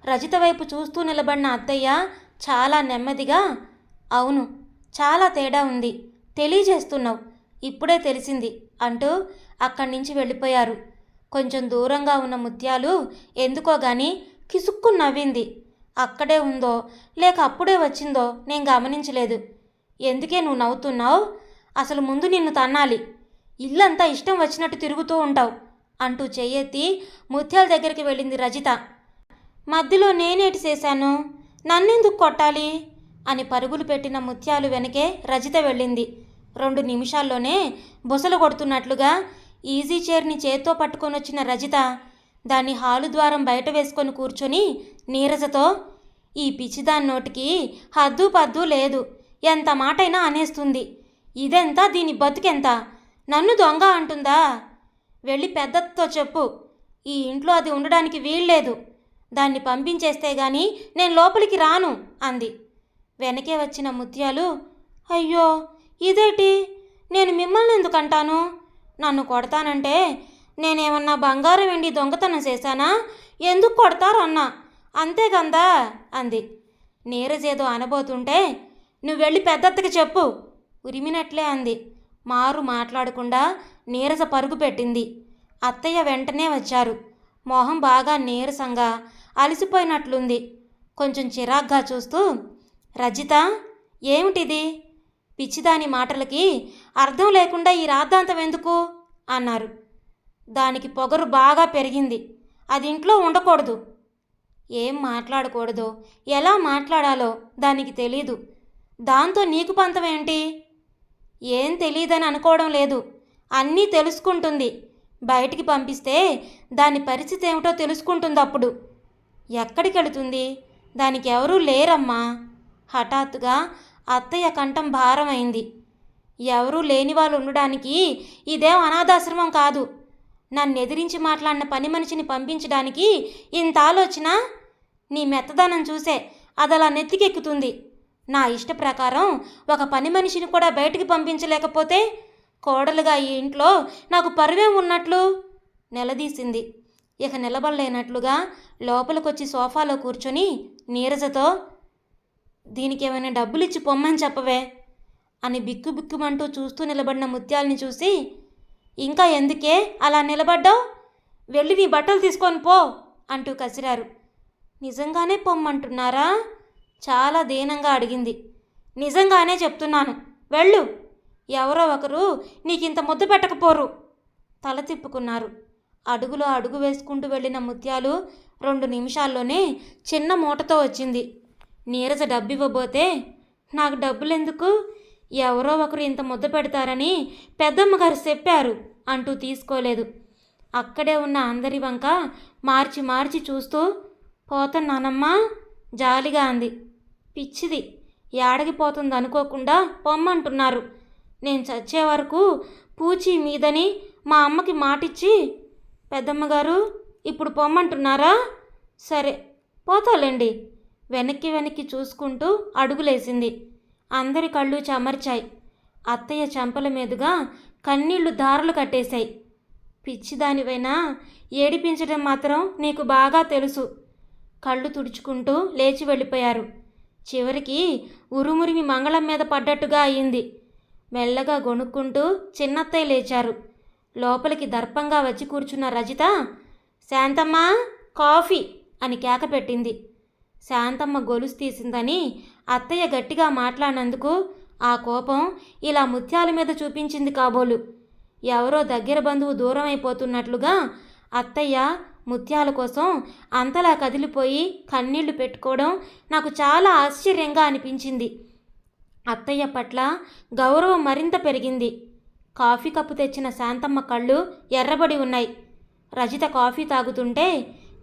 Speaker 1: రజిత వైపు చూస్తూ నిలబడిన అత్తయ్య చాలా నెమ్మదిగా, అవును, చాలా తేడా ఉంది, తెలియజేస్తున్నావు, ఇప్పుడే తెలిసింది అంటూ అక్కడి నుంచి వెళ్ళిపోయారు. కొంచెం దూరంగా ఉన్న ముత్యాలు ఎందుకో గాని కిసుక్కు నవ్వింది. అక్కడే ఉందో లేక అప్పుడే వచ్చిందో నేను గమనించలేదు. ఎందుకే నువ్వు నవ్వుతున్నావు? అసలు ముందు నిన్ను తన్నాలి. ఇల్లంతా ఇష్టం వచ్చినట్టు తిరుగుతూ ఉంటావు అంటూ చెయ్యెత్తి ముత్యాల దగ్గరికి వెళ్ళింది రజిత. మధ్యలో నేనేటి చేశాను? నన్నెందుకు కొట్టాలి అని పరుగులు పెట్టిన ముత్యాలు వెనకే రజిత వెళ్ళింది. 2 నిమిషాల్లోనే బుసలు కొడుతున్నట్లుగా ఈజీ చైర్ని చేత్తో పట్టుకొని వచ్చిన రజిత దాన్ని హాలు ద్వారం బయట వేసుకొని కూర్చొని నీరజతో, ఈ పిచ్చిదాని నోటికి హద్దు పద్దు లేదు, ఎంత మాటైనా అనేస్తుంది. ఇదెంత, దీని బతుకెంత? నన్ను దొంగ అంటుందా? వెళ్ళి పెద్దతో చెప్పు, ఈ ఇంట్లో అది ఉండడానికి వీల్లేదు. దాన్ని పంపించేస్తే గాని నేను లోపలికి రాను అంది. వెనకే వచ్చిన ముత్యాలు, అయ్యో ఇదేటి, నేను మిమ్మల్ని ఎందుకంటాను? నన్ను కొడతానంటే నేనేమన్నా బంగారం వెండి దొంగతనం చేశానా? ఎందుకు కొడతారు అన్నా, అంతేగందా అంది. నీరజేదో అనబోతుంటే, నువ్వు వెళ్ళి పెద్దత్తకి చెప్పు ఉరిమినట్లే అంది. మారు మాట్లాడకుండా నీరజ పరుగు పెట్టింది. అత్తయ్య వెంటనే వచ్చారు. మొహం బాగా నీరసంగా అలసిపోయినట్లుంది. కొంచెం చిరాగ్గా చూస్తూ, రజిత, ఏమిటిది? పిచ్చిదాని మాటలకి అర్థం లేకుండా ఈ రాద్ధాంతం ఎందుకు అన్నారు. దానికి పొగరు బాగా పెరిగింది. అది ఇంట్లో ఉండకూడదు. ఏం మాట్లాడకూడదో ఎలా మాట్లాడాలో దానికి తెలీదు. దాంతో నీకు పంతమేంటి? ఏం తెలీదని అనుకోవడం లేదు, అన్నీ తెలుసుకుంటుంది. బయటికి పంపిస్తే దాని పరిస్థితి ఏమిటో తెలుసుకుంటుంది. అప్పుడు ఎక్కడికి వెళుతుంది? దానికి ఎవరూ లేరమ్మా. హఠాత్తుగా అత్తయ్య కంఠం భారమైంది. ఎవరూ లేని వాళ్ళు ఉండడానికి ఇదేం అనాథాశ్రమం కాదు. నన్ను ఎదిరించి మాట్లాడిన పని మనిషిని పంపించడానికి ఇంత ఆలోచన? నీ మెత్తదనం చూసే అదలా నెత్తికెక్కుతుంది. నా ఇష్ట ప్రకారం ఒక పని మనిషిని కూడా బయటికి పంపించలేకపోతే కోడలుగా ఈ ఇంట్లో నాకు పరువేం ఉన్నట్లు? నిలదీసింది. ఇక నిలబడలేనట్లుగా లోపలికొచ్చి సోఫాలో కూర్చొని నీరజతో, దీనికి ఏమైనా డబ్బులిచ్చి పొమ్మని చెప్పవే అని బిక్కుబిక్కుమంటూ చూస్తూ నిలబడిన ముత్యాల్ని చూసి, ఇంకా ఎందుకే అలా నిలబడ్డావు? వెళ్ళి నీ బట్టలు తీసుకొని పో అంటూ కసిరారు. నిజంగానే పొమ్మంటున్నారా? చాలా దీనంగా అడిగింది. నిజంగానే చెప్తున్నాను, వెళ్ళు. ఎవరో ఒకరు నీకింత ముద్దు పెట్టకపోరు. తల తిప్పుకున్నారు. అడుగులో అడుగు వేసుకుంటూ వెళ్ళిన ముత్యాలు 2 నిమిషాల్లోనే చిన్న మూటతో వచ్చింది. నీరజ డబ్బివ్వబోతే, నాకు డబ్బులెందుకు, ఎవరో ఒకరు ఇంత ముద్ద పెడతారని పెద్దమ్మగారు చెప్పారు అంటూ తీసుకోలేదు. అక్కడే ఉన్న అందరి వంక మార్చి మార్చి చూస్తూ, పోతున్నానమ్మా జాలిగా అంది. పిచ్చిది, ఏడగిపోతుంది అనుకోకుండా పొమ్మంటున్నారు. నేను చచ్చే వరకు పూచి మీదని మా అమ్మకి మాటిచ్చి, పెద్దమ్మగారు ఇప్పుడు పొమ్మంటున్నారా? సరే పోతాలేండి. వెనక్కి వెనక్కి చూసుకుంటూ అడుగులేసింది. అందరి కళ్ళు చెమర్చాయి. అత్తయ్య చెంపల మీదుగా కన్నీళ్లు దారులు కట్టేశాయి. పిచ్చిదానివైనా ఏడిపించడం మాత్రం నీకు బాగా తెలుసు. కళ్ళు తుడుచుకుంటూ లేచి వెళ్ళిపోయారు. చివరికి ఉరుమురిమి మంగళం మీద పడ్డట్టుగా అయింది. మెల్లగా గొణుక్కుంటూ చిన్నత్తయ్య లేచారు. లోపలికి దర్పంగా వచ్చి కూర్చున్న రజిత, శాంతమ్మ కాఫీ అని కేక పెట్టింది. శాంతమ్మ గొలుసు తీసిందని అత్తయ్య గట్టిగా మాట్లాడినందుకు ఆ కోపం ఇలా ముత్యాల మీద చూపించింది కాబోలు. ఎవరో దగ్గర బంధువు దూరం అయిపోతున్నట్లుగా అత్తయ్య ముత్యాల కోసం అంతలా కదిలిపోయి కన్నీళ్లు పెట్టుకోవడం నాకు చాలా ఆశ్చర్యంగా అనిపించింది. అత్తయ్య పట్ల గౌరవం మరింత పెరిగింది. కాఫీ కప్పు తెచ్చిన శాంతమ్మ కళ్ళు ఎర్రబడి ఉన్నాయి. రజిత కాఫీ తాగుతుంటే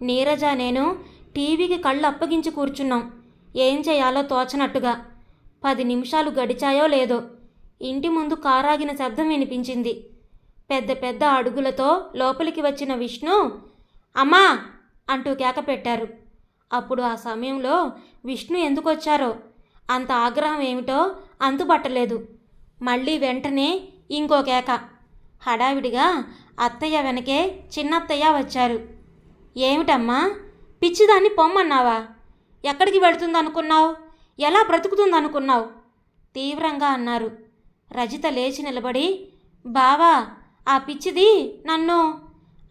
Speaker 1: నీరజ నేను టీవీకి కళ్ళు అప్పగించి కూర్చున్నాం. ఏం చేయాలో తోచనట్టుగా. 10 నిమిషాలు గడిచాయో లేదో ఇంటి ముందు కారాగిన శబ్దం వినిపించింది. పెద్ద పెద్ద అడుగులతో లోపలికి వచ్చిన విష్ణు, అమ్మా అంటూ కేక పెట్టారు. అప్పుడు ఆ సమయంలో విష్ణు ఎందుకొచ్చారో అంత ఆగ్రహం ఏమిటో అంతుపట్టలేదు. మళ్ళీ వెంటనే ఇంకో కేక. హడావిడిగా అత్తయ్య వెనకే చిన్నత్తయ్య వచ్చారు. ఏమిటమ్మా, పిచ్చిదాన్ని పొమ్మన్నావా? ఎక్కడికి వెళుతుందనుకున్నావు? ఎలా బ్రతుకుతుందనుకున్నావు? తీవ్రంగా అన్నారు. రజిత లేచి నిలబడి, బావా ఆ పిచ్చిది నన్ను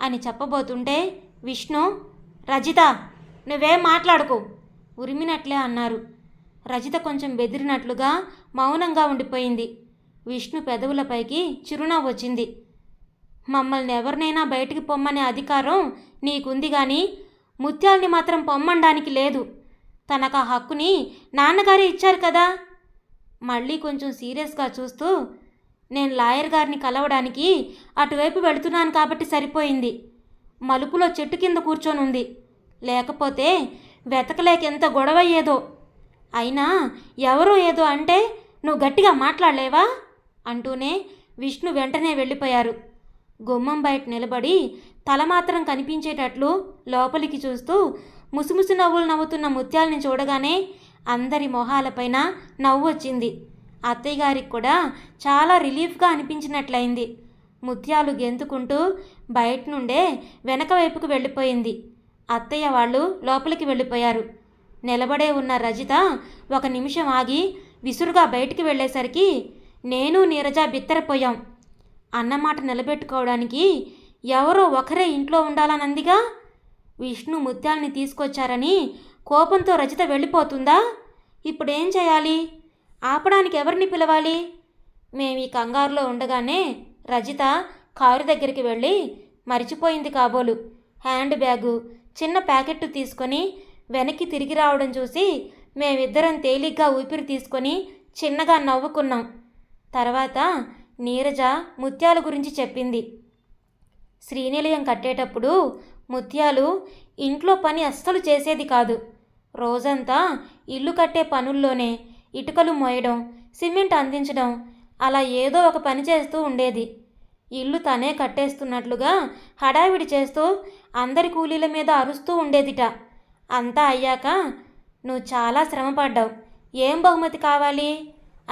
Speaker 1: అని చెప్పబోతుంటే విష్ణు, రజిత నువ్వేం మాట్లాడుకో ఉరిమినట్లే అన్నారు. రజిత కొంచెం బెదిరినట్లుగా మౌనంగా ఉండిపోయింది. విష్ణు పెదవులపైకి చిరునవ్వు వచ్చింది. మమ్మల్ని ఎవరినైనా బయటికి పొమ్మనే అధికారం నీకుంది కానీ ముత్యాల్ని మాత్రం పొమ్మనడానికి లేదు. తనకు ఆ హక్కుని నాన్నగారే ఇచ్చారు కదా. మళ్ళీ కొంచెం సీరియస్గా చూస్తూ, నేను లాయర్ గారిని కలవడానికి అటువైపు వెళుతున్నాను కాబట్టి సరిపోయింది. మలుపులో చెట్టు కింద కూర్చొనుంది. లేకపోతే వెతకలేక ఎంత గొడవ అయ్యేదో. అయినా ఎవరో ఏదో అంటే నువ్వు గట్టిగా మాట్లాడలేవా అంటూనే విష్ణు వెంటనే వెళ్ళిపోయారు. గుమ్మం బయట నిలబడి తల మాత్రం కనిపించేటట్లు లోపలికి చూస్తూ ముసిముసి నవ్వులు నవ్వుతున్న ముత్యాల్ని చూడగానే అందరి మొహాలపైన నవ్వు వచ్చింది. అత్తయ్య గారికి కూడా చాలా రిలీఫ్గా అనిపించినట్లయింది. ముత్యాలు గెంతుకుంటూ బయట నుండే వెనక వైపుకు వెళ్ళిపోయింది. అత్తయ్య వాళ్ళు లోపలికి వెళ్ళిపోయారు. నిలబడే ఉన్న రజిత 1 నిమిషం ఆగి విసురుగా బయటికి వెళ్ళేసరికి నేను నీరజ బిత్తరపోయాం. అన్నమాట నిలబెట్టుకోవడానికి ఎవరో ఒకరే ఇంట్లో ఉండాలనందిగా. విష్ణు ముత్యాల్ని తీసుకొచ్చారని కోపంతో రజిత వెళ్ళిపోతుందా? ఇప్పుడేం చేయాలి? ఆపడానికి ఎవరిని పిలవాలి? మేము ఈ కంగారులో ఉండగానే రజిత కారు దగ్గరికి వెళ్ళి మరిచిపోయింది కాబోలు హ్యాండ్ బ్యాగు, చిన్న ప్యాకెట్టు తీసుకొని వెనక్కి తిరిగి రావడం చూసి మేమిద్దరం తేలిగ్గా ఊపిరి తీసుకొని చిన్నగా నవ్వుకున్నాం. తర్వాత నీరజ ముత్యాల గురించి చెప్పింది. శ్రీనిలయం కట్టేటప్పుడు ముత్యాలు ఇంట్లో పని అస్సలు చేసేది కాదు. రోజంతా ఇల్లు కట్టే పనుల్లోనే ఇటుకలు మోయడం, సిమెంట్ అందించడం, అలా ఏదో ఒక పని చేస్తూ ఉండేది. ఇల్లు తనే కట్టేస్తున్నట్లుగా హడావిడి చేస్తూ అందరి కూలీల మీద అరుస్తూ ఉండేదిట. అంతా అయ్యాక, నువ్వు చాలా శ్రమపడ్డావు, ఏం బహుమతి కావాలి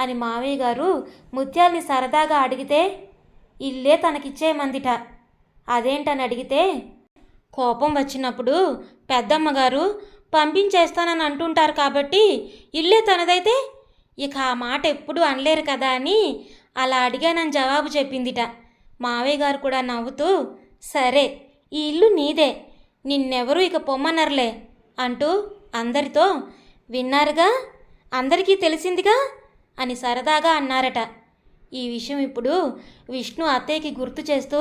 Speaker 1: అని మావయ్య గారు ముత్యాల్ని సరదాగా అడిగితే, ఇల్లే తనకిచ్చేయమందిట. అదేంటని అడిగితే, కోపం వచ్చినప్పుడు పెద్దమ్మగారు పంపించేస్తానని అంటుంటారు కాబట్టి ఇల్లే తనదైతే ఇక ఆ మాట ఎప్పుడు అనలేరు కదా అని అలా అడిగానని జవాబు చెప్పిందిట. మావయ్య గారు కూడా నవ్వుతూ, సరే ఈ ఇల్లు నీదే, నిన్నెవరూ ఇక పొమ్మనర్లే అంటూ అందరితో, విన్నారుగా, అందరికీ తెలిసిందిగా అని సరదాగా అన్నారట. ఈ విషయం ఇప్పుడు విష్ణు అత్తయ్యకి గుర్తు చేస్తూ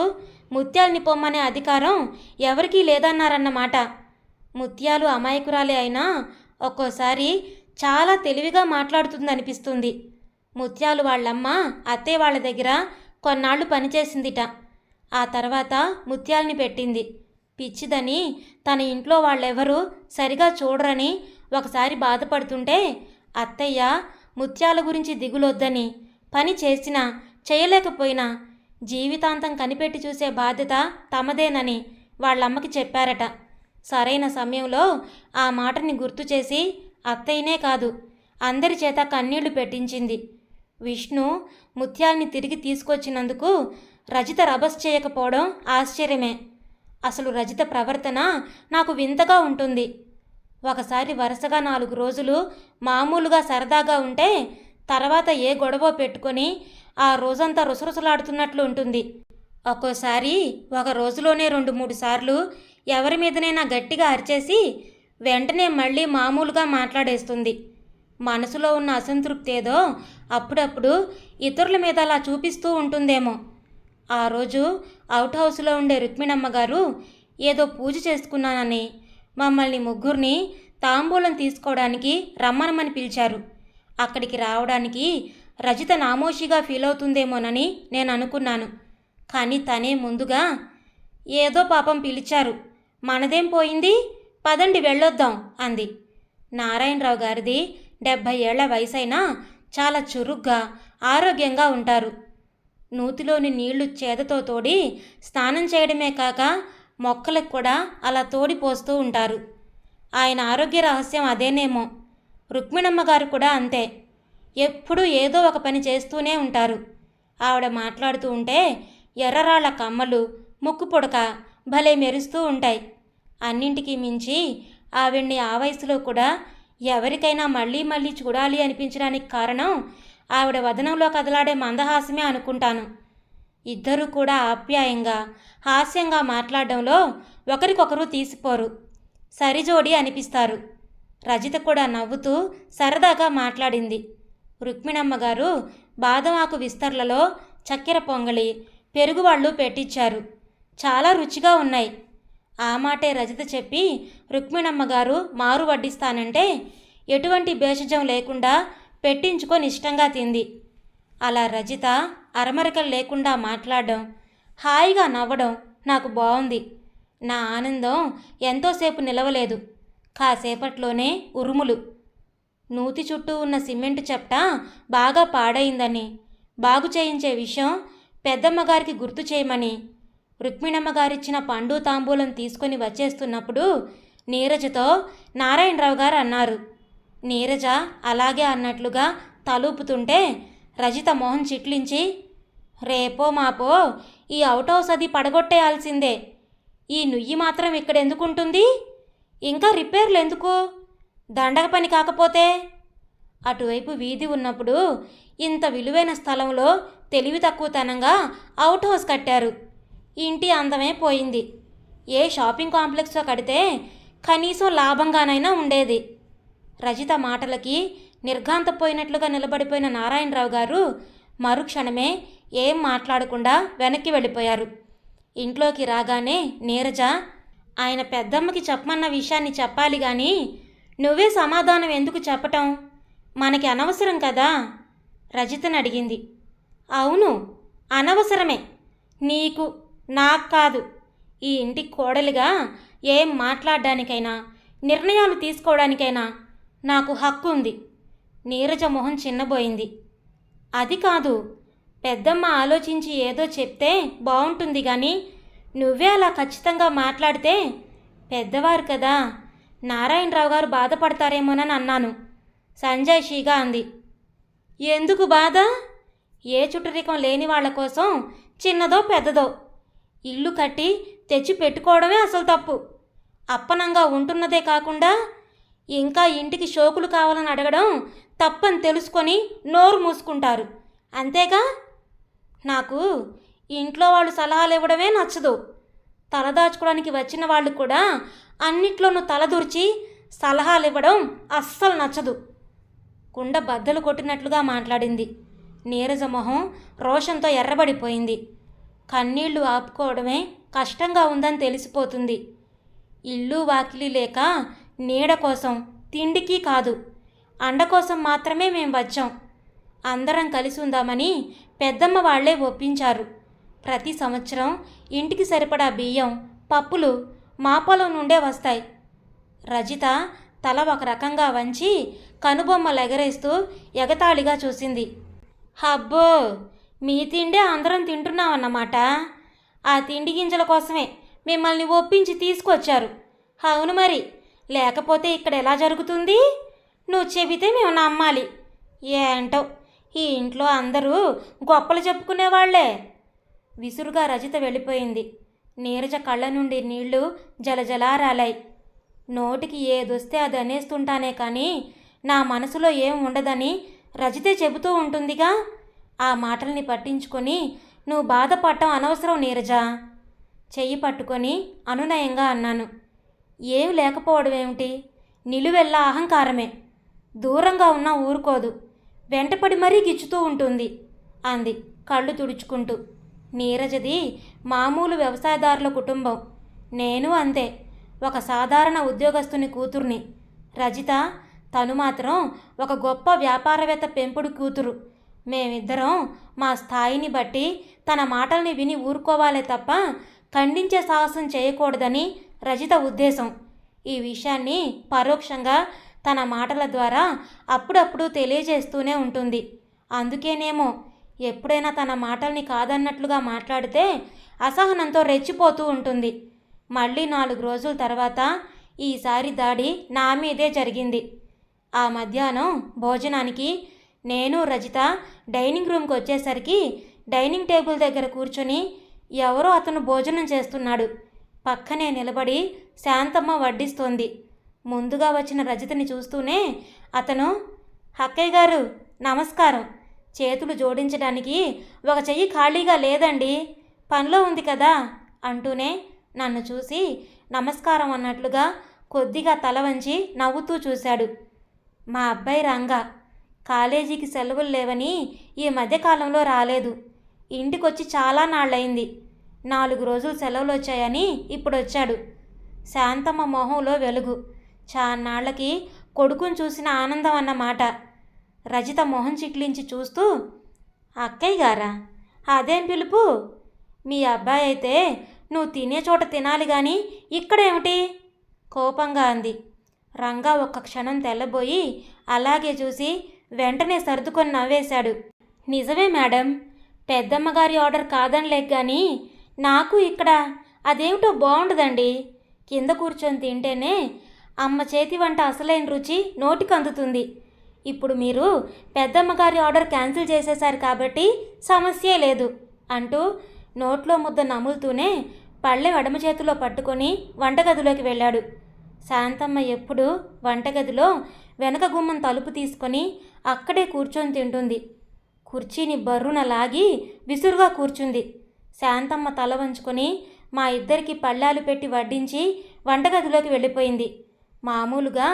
Speaker 1: ముత్యాల్ని పొమ్మనే అధికారం ఎవరికీ లేదన్నారన్నమాట. ముత్యాలు అమాయకురాలే అయినా ఒక్కోసారి చాలా తెలివిగా మాట్లాడుతుందనిపిస్తుంది. ముత్యాలు వాళ్ళమ్మ అత్తయ్య వాళ్ళ దగ్గర కొన్నాళ్ళు పనిచేసిందిట. ఆ తర్వాత ముత్యాల్ని పెట్టింది. పిచ్చిదని తన ఇంట్లో వాళ్ళెవరూ సరిగా చూడరని ఒకసారి బాధపడుతుంటే అత్తయ్య ముత్యాల గురించి దిగులొద్దని, పని చేసినా చేయలేకపోయినా జీవితాంతం కనిపెట్టి చూసే బాధ్యత తమదేనని వాళ్ళమ్మకి చెప్పారట. సరైన సమయంలో ఆ మాటని గుర్తు చేసి అత్తయ్యనే కాదు అందరి చేత కన్నీళ్లు పెట్టించింది. విష్ణు ముత్యాల్ని తిరిగి తీసుకొచ్చినందుకు రజిత రభస్ చేయకపోవడం ఆశ్చర్యమే. అసలు రజిత ప్రవర్తన నాకు వింతగా ఉంటుంది. ఒకసారి వరుసగా 4 రోజులు మామూలుగా సరదాగా ఉంటే తర్వాత ఏ గొడవ పెట్టుకొని ఆ రోజంతా రుసరుసలాడుతున్నట్లు ఉంటుంది. ఒక్కోసారి ఒక రోజులోనే 2-3 సార్లు ఎవరి మీదనైనా గట్టిగా అరిచేసి వెంటనే మళ్ళీ మామూలుగా మాట్లాడేస్తుంది. మనసులో ఉన్న అసంతృప్తి ఏదో అప్పుడప్పుడు ఇతరుల మీద అలా చూపిస్తూ ఉంటుందేమో. ఆ రోజు అవుట్ హౌస్లో ఉండే రుక్మిణమ్మ గారు ఏదో పూజ చేసుకున్నానని మమ్మల్ని ముగ్గురిని తాంబూలం తీసుకోవడానికి రమ్మనమని పిలిచారు. అక్కడికి రావడానికి రజిత నామోషిగా ఫీల్ అవుతుందేమోనని నేను అనుకున్నాను. కానీ తనే ముందుగా, ఏదో పాపం పిలిచారు, మనదేం పోయింది, పదండి వెళ్ళొద్దాం అంది. నారాయణరావు గారిది 70 ఏళ్ల వయసైనా చాలా చురుగ్గా ఆరోగ్యంగా ఉంటారు. నూతిలోని నీళ్లు చేదతో తోడి స్నానం చేయడమే కాక మొక్కలకు కూడా అలా తోడి పోస్తూ ఉంటారు. ఆయన ఆరోగ్య రహస్యం అదేనేమో. రుక్మిణమ్మ గారు కూడా అంతే, ఎప్పుడూ ఏదో ఒక పని చేస్తూనే ఉంటారు. ఆవిడ మాట్లాడుతూ ఉంటే ఎర్రరాళ్ల కమ్మలు ముక్కు పుడక భలే మెరుస్తూ ఉంటాయి. అన్నింటికీ మించి ఆవిడ్ని ఆ వయసులో కూడా ఎవరికైనా మళ్ళీ మళ్ళీ చూడాలి అనిపించడానికి కారణం ఆవిడ వదనంలో కదలాడే మందహాసమే అనుకుంటాను. ఇద్దరూ కూడా ఆప్యాయంగా హాస్యంగా మాట్లాడడంలో ఒకరికొకరు తీసిపోరు, సరిజోడి అనిపిస్తారు. రజిత కూడా నవ్వుతూ సరదాగా మాట్లాడింది. రుక్మిణమ్మ గారు బాదం ఆకు విస్తర్లలో చక్కెర పొంగలి, పెరుగువాళ్ళు పెట్టించారు. చాలా రుచిగా ఉన్నాయి. ఆ మాటే రజిత చెప్పి రుక్మిణమ్మ గారు మారు వడ్డిస్తానంటే ఎటువంటి భేషజం లేకుండా పెట్టించుకొని ఇష్టంగా తింది. అలా రజిత అరమరికలు లేకుండా మాట్లాడడం, హాయిగా నవ్వడం నాకు బాగుంది. నా ఆనందం ఎంతోసేపు నిలవలేదు. కాసేపట్లోనే ఉరుములు. నూతి చుట్టూ ఉన్న సిమెంటు చెప్ట బాగా పాడైందని, బాగు చేయించే విషయం పెద్దమ్మగారికి గుర్తు చేయమని రుక్మిణమ్మగారిచ్చిన పండు తాంబూలం తీసుకొని వచ్చేస్తున్నప్పుడు నీరజతో నారాయణరావు గారు అన్నారు. నీరజ అలాగే అన్నట్లుగా తలూపుతుంటే రజిత మొహం చిట్లించి, రేపో మాపో ఈ అవుట్ హౌస్ అది పడగొట్టేయాల్సిందే, ఈ నుయ్యి మాత్రం ఇక్కడెందుకుంటుంది, ఇంకా రిపేర్లు ఎందుకు, దండగ పని కాకపోతే. అటువైపు వీధి ఉన్నప్పుడు ఇంత విలువైన స్థలంలో తెలివి తక్కువతనంగా అవుట్ హౌస్ కట్టారు. ఇంటి అందమే పోయింది. ఏ షాపింగ్ కాంప్లెక్స్లో కడితే కనీసం లాభంగానైనా ఉండేది. రజిత మాటలకి నిర్ఘాంతపోయినట్లుగా నిలబడిపోయిన నారాయణరావు గారు మరుక్షణమే ఏం మాట్లాడకుండా వెనక్కి వెళ్ళిపోయారు. ఇంట్లోకి రాగానే నీరజ, ఆయన పెద్దమ్మకి చెప్పమన్న విషయాన్ని చెప్పాలి కానీ నువ్వే సమాధానం ఎందుకు చెప్పటం, మనకి అనవసరం కదా రజితని అడిగింది. అవును, అనవసరమే. నీకు, నాకు కాదు. ఈ ఇంటికి కోడలిగా ఏం మాట్లాడడానికైనా నిర్ణయాలు తీసుకోవడానికైనా నాకు హక్కు ఉంది. నీరజ మొహం చిన్నబోయింది. అది కాదు, పెద్దమ్మ ఆలోచించి ఏదో చెప్తే బాగుంటుంది కానీ నువ్వే అలా ఖచ్చితంగా మాట్లాడితే పెద్దవారు కదా, నారాయణరావు గారు బాధపడతారేమోనని అన్నాను. సంజయ్ షీగా అంది. ఎందుకు బాధ? ఏ చుట్టరికం లేని వాళ్ళ కోసం చిన్నదో పెద్దదో ఇల్లు కట్టి తెచ్చి పెట్టుకోవడమే అసలు తప్పు. అప్పనంగా ఉంటున్నదే కాకుండా ఇంకా ఇంటికి షోకులు కావాలని అడగడం తప్పని తెలుసుకొని నోరు మూసుకుంటారు. అంతేగా? నాకు ఇంట్లో వాళ్ళు సలహాలు ఇవ్వడమే నచ్చదు. తలదాచుకోవడానికి వచ్చిన వాళ్ళు కూడా అన్నిట్లోనూ తలదూర్చి సలహాలు ఇవ్వడం అస్సలు నచ్చదు. కుండ బద్దలు కొట్టినట్లుగా మాట్లాడింది. నీరజ మొహం రోషంతో ఎర్రబడిపోయింది. కన్నీళ్లు ఆపుకోవడమే కష్టంగా ఉందని తెలిసిపోతుంది. ఇల్లు వాకిలి లేక నీడ కోసం, తిండికి కాదు, అండ కోసం మాత్రమే మేం వచ్చాం. అందరం కలిసి ఉందామని పెద్దమ్మ వాళ్లే ఒప్పించారు. ప్రతి సంవత్సరం ఇంటికి సరిపడా బియ్యం, పప్పులు మా పొలం నుండే వస్తాయి. రజిత తల ఒక రకంగా వంచి కనుబొమ్మలు ఎగరేస్తూ ఎగతాళిగా చూసింది. అబ్బో, మీ తిండే అందరం తింటున్నామన్నమాట. ఆ తిండి గింజల కోసమే మిమ్మల్ని ఒప్పించి తీసుకొచ్చారు. అవును మరి, లేకపోతే ఇక్కడ ఎలా జరుగుతుంది? నువ్వు చెబితే మేము నమ్మాలి. ఏంటో ఈ ఇంట్లో అందరూ గొప్పలు చెప్పుకునేవాళ్లే. విసురుగా రజిత వెళ్ళిపోయింది. నీరజ కళ్ళ నుండి నీళ్లు జలజలా రాలాయి. నోటికి ఏదొస్తే అది అనేస్తుంటానే కానీ నా మనసులో ఏం ఉండదని రజితే చెబుతూ ఉంటుందిగా. ఆ మాటల్ని పట్టించుకొని నువ్వు బాధపడటం అనవసరం నీరజ. చెయ్యి పట్టుకొని అనునయంగా అన్నాను. ఏం లేకపోవడం ఏమిటి? నిలువెల్లా అహంకారమే. దూరంగా ఉన్నా ఊరుకోదు, వెంటపడి మరీ గిచ్చుతూ ఉంటుంది అంది కళ్ళు తుడుచుకుంటూ. నీరజది మామూలు వ్యవసాయదారుల కుటుంబం. నేను అంతే, ఒక సాధారణ ఉద్యోగస్తుని కూతుర్ని. రజిత తను మాత్రం ఒక గొప్ప వ్యాపారవేత్త పెంపుడు కూతురు. మేమిద్దరం మా స్థాయిని బట్టి తన మాటల్ని విని ఊరుకోవాలే తప్ప ఖండించే సాహసం చేయకూడదని రజిత ఉద్దేశం. ఈ విషయాన్ని పరోక్షంగా తన మాటల ద్వారా అప్పుడప్పుడు తెలియజేస్తూనే ఉంటుంది. అందుకేనేమో ఎప్పుడైనా తన మాటల్ని కాదన్నట్లుగా మాట్లాడితే అసహనంతో రెచ్చిపోతూ ఉంటుంది. మళ్ళీ 4 రోజుల తర్వాత ఈసారి దాడి నా మీదే జరిగింది. ఆ మధ్యాహ్నం భోజనానికి నేను రజిత డైనింగ్ రూమ్కి వచ్చేసరికి డైనింగ్ టేబుల్ దగ్గర కూర్చొని ఎవరో అతను భోజనం చేస్తున్నాడు. పక్కనే నిలబడి శాంతమ్మ వడ్డిస్తోంది. ముందుగా వచ్చిన రజితని చూస్తూనే అతను, అక్కయ్య గారు నమస్కారం, చేతులు జోడించడానికి ఒక చెయ్యి ఖాళీగా లేదండి, పనిలో ఉంది కదా అంటూనే నన్ను చూసి నమస్కారం అన్నట్లుగా కొద్దిగా తల వంచి నవ్వుతూ చూశాడు. మా అబ్బాయి రంగా కాలేజీకి సెలవులు లేవని ఈ మధ్యకాలంలో రాలేదు. ఇంటికొచ్చి చాలా నాళ్ళయింది. 4 రోజులు సెలవులు వచ్చాయని ఇప్పుడు వచ్చాడు. శాంతమ్మ మొహంలో వెలుగు. చాన్నాళ్లకి కొడుకుని చూసిన ఆనందం అన్నమాట. రజిత మొహం చిట్లించి చూస్తూ, అక్కయ్య గారా, అదేం పిలుపు? మీ అబ్బాయి అయితే నువ్వు తినే చోట తినాలి కానీ ఇక్కడేమిటి? కోపంగా అంది. రంగా ఒక్క క్షణం తెల్లబోయి అలాగే చూసి వెంటనే సర్దుకొని నవ్వేశాడు. నిజమే మేడం, పెద్దమ్మగారి ఆర్డర్ కాదనిలేక కానీ నాకు ఇక్కడ అదేమిటో బాగుండదండి. కింద కూర్చొని తింటేనే అమ్మ చేతి వంట అసలైన రుచి నోటికి అందుతుంది. ఇప్పుడు మీరు పెద్దమ్మగారి ఆర్డర్ క్యాన్సిల్ చేసేశారు కాబట్టి సమస్యే లేదు అంటూ నోట్లో ముద్ద నములుతూనే పళ్ళెం ఎడమ చేతిలో పట్టుకొని వంటగదిలోకి వెళ్ళాడు. శాంతమ్మ ఎప్పుడూ వంటగదిలో వెనక గుమ్మం తలుపు తీసుకొని అక్కడే కూర్చొని తింటుంది. కుర్చీని బర్రున లాగి విసురుగా కూర్చుంది. శాంతమ్మ తల వంచుకొని మా ఇద్దరికి పళ్ళాలు పెట్టి వడ్డించి వంటగదిలోకి వెళ్ళిపోయింది. మామూలుగా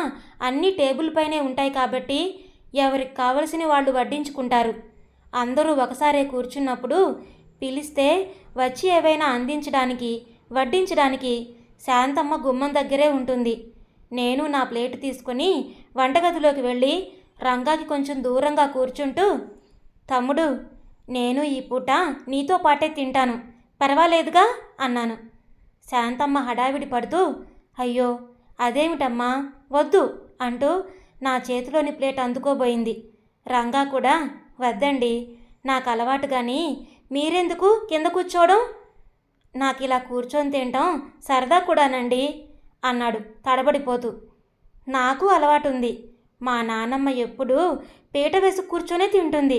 Speaker 1: అన్నీ టేబుల్ పైనే ఉంటాయి కాబట్టి ఎవరికి కావలసిన వాళ్ళు వడ్డించుకుంటారు. అందరూ ఒకసారే కూర్చున్నప్పుడు పిలిస్తే వచ్చి ఏవైనా అందించడానికి, వడ్డించడానికి శాంతమ్మ గుమ్మం దగ్గరే ఉంటుంది. నేను నా ప్లేటు తీసుకొని వంటగదిలోకి వెళ్ళి రంగాకి కొంచెం దూరంగా కూర్చుంటూ, తమ్ముడు, నేను ఈ పూట నీతో పాటే తింటాను, పర్వాలేదుగా అన్నాను. శాంతమ్మ హడావిడి పడుతూ, అయ్యో అదేమిటమ్మా, వద్దు అంటూ నా చేతిలోని ప్లేట్ అందుకోబోయింది. రంగా కూడా, వద్దండి, నాకు అలవాటు కానీ మీరెందుకు కింద కూర్చోవడం? నాకు ఇలా కూర్చొని తినటం సరదా కూడానండి అన్నాడు తడబడిపోతూ. నాకు అలవాటుంది. మా నాన్నమ్మ ఎప్పుడూ పీట వేసి కూర్చొనే తింటుంది.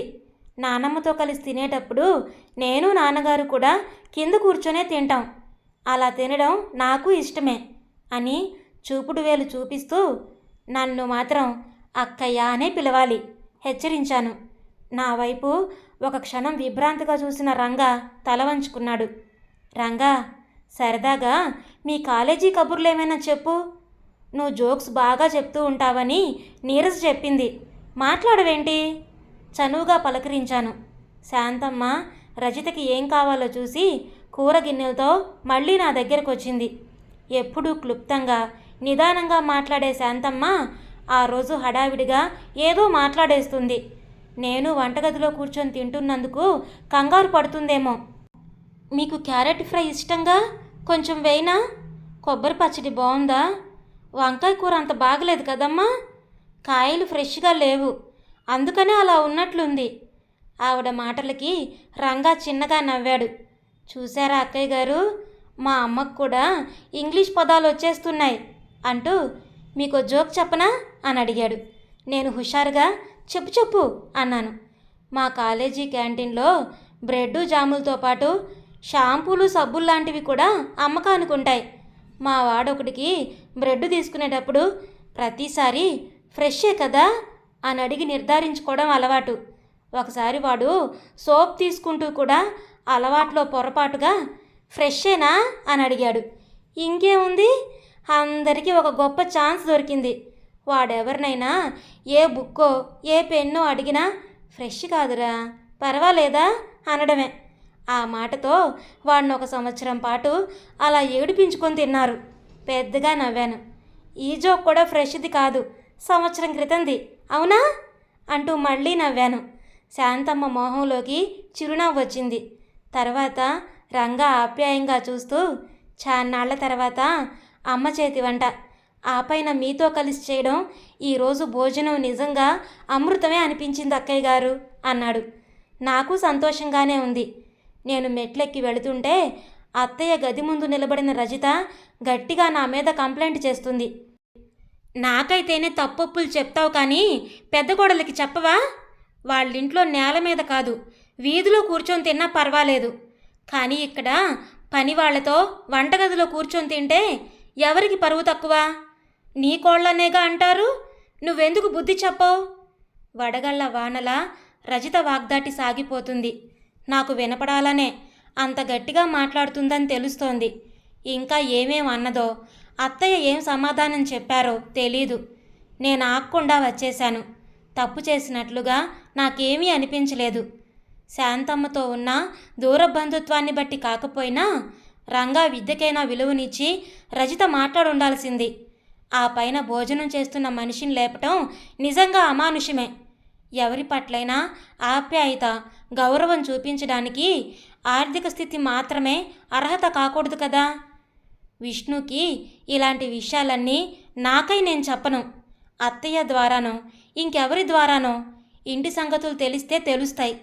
Speaker 1: నానమ్మతో కలిసి తినేటప్పుడు నేను నాన్నగారు కూడా కింద కూర్చొనే తింటాం. అలా తినడం నాకు ఇష్టమే అని చూపుడు వేలు చూపిస్తూ నన్ను మాత్రం అక్కయ్య అనే పిలవాలి హెచ్చరించాను. నా వైపు ఒక క్షణం విభ్రాంతిగా చూసిన రంగా తల వంచుకున్నాడు. రంగా, సరదాగా మీ కాలేజీ కబుర్లు ఏమైనా చెప్పు. నువ్వు జోక్స్ బాగా చెప్తూ ఉంటావని నీరజ చెప్పింది. మాట్లాడవేంటి? చనువుగా పలకరించాను. శాంతమ్మ రజితకి ఏం కావాలో చూసి కూర గిన్నెలతో మళ్ళీ నా దగ్గరకు వచ్చింది. ఎప్పుడూ క్లుప్తంగా నిదానంగా మాట్లాడే శాంతమ్మ ఆ రోజు హడావిడిగా ఏదో మాట్లాడేస్తుంది. నేను వంటగదిలో కూర్చొని తింటున్నందుకు కంగారు పడుతుందేమో. మీకు క్యారెట్ ఫ్రై ఇష్టంగా? కొంచెం వేయినా? కొబ్బరి పచ్చడి బాగుందా? వంకాయ కూర అంత బాగలేదు కదమ్మా. కాయలు ఫ్రెష్గా లేవు, అందుకనే అలా ఉన్నట్లుంది. ఆవిడ మాటలకి రంగా చిన్నగా నవ్వాడు. చూశారా అక్కయ్య గారు, మా అమ్మకు కూడా ఇంగ్లీష్ పదాలు వచ్చేస్తున్నాయి అంటూ మీకు జోక్ చెప్పనా అని అడిగాడు. నేను హుషారుగా చెప్పు చెప్పు అన్నాను. మా కాలేజీ క్యాంటీన్లో బ్రెడ్డు జాములతో పాటు షాంపూలు సబ్బులు లాంటివి కూడా అమ్మకానికి ఉంటాయి. మా వాడొకటికి బ్రెడ్ తీసుకునేటప్పుడు ప్రతిసారి ఫ్రెషే కదా అని అడిగి నిర్ధారించుకోవడం అలవాటు. ఒకసారి వాడు సోప్ తీసుకుంటూ కూడా అలవాట్లో పొరపాటుగా ఫ్రెషేనా అని అడిగాడు. ఇంకేముంది, అందరికీ ఒక గొప్ప ఛాన్స్ దొరికింది. వాడెవరినైనా ఏ బుక్కో ఏ పెన్నో అడిగినా ఫ్రెష్ కాదురా, పర్వాలేదా అనడమే. ఆ మాటతో వాడిని 1 సంవత్సరం పాటు అలా ఏడిపించుకొని తిన్నారు. పెద్దగా నవ్వాను. ఈ జోక్ కూడా ఫ్రెష్ది కాదు, సంవత్సరం క్రితంది, అవునా అంటూ మళ్ళీ నవ్వాను. శాంతమ్మ మొహంలోకి చిరునవ్వు వచ్చింది. తర్వాత రంగా ఆప్యాయంగా చూస్తూ, చాన్నాళ్ల తర్వాత అమ్మ చేతి వంట, ఆ పైన మీతో కలిసి చేయడం, ఈరోజు భోజనం నిజంగా అమృతమే అనిపించింది అక్కయ్య గారు అన్నాడు. నాకు సంతోషంగానే ఉంది. నేను మెట్లెక్కి వెళుతుంటే అత్తయ్య గది ముందు నిలబడిన రజిత గట్టిగా నా మీద కంప్లైంట్ చేస్తుంది. నాకైతేనే తప్పొప్పులు చెప్తావు కానీ పెద్ద కోడలికి చెప్పవా? వాళ్ళింట్లో నేల మీద కాదు, వీధిలో కూర్చొని తిన్నా పర్వాలేదు, కానీ ఇక్కడ పని వాళ్లతో వంటగదిలో కూర్చొని తింటే ఎవరికి పరువు తక్కువ? నీ కోళ్ళనేగా అంటారు, నువ్వెందుకు బుద్ధి చెప్పవు? వడగళ్ల వానలా రజిత వాగ్దాటి సాగిపోతుంది. నాకు వినపడాలనే అంత గట్టిగా మాట్లాడుతుందని తెలుస్తోంది. ఇంకా ఏమేం అన్నదో, అత్తయ్య ఏం సమాధానం చెప్పారో తెలీదు. నేను ఆక్కుండా వచ్చేశాను. తప్పు చేసినట్లుగా నాకేమీ అనిపించలేదు. శాంతమ్మతో ఉన్న దూర బంధుత్వాన్ని బట్టి కాకపోయినా రంగా విద్యకైనా విలువనిచ్చి రజిత మాట్లాడుండాల్సింది. ఆ పైన భోజనం చేస్తున్న మనిషిని లేపటం నిజంగా అమానుషమే. ఎవరి పట్లైనా ఆప్యాయత, గౌరవం చూపించడానికి ఆర్థిక స్థితి మాత్రమే అర్హత కాకూడదు కదా. విష్ణుకి ఇలాంటి విషయాలన్నీ నాకై నేను చెప్పను. అత్తయ్య ద్వారానో ఇంకెవరి ద్వారానో ఇంటి సంగతులు తెలిస్తే తెలుస్తాయి.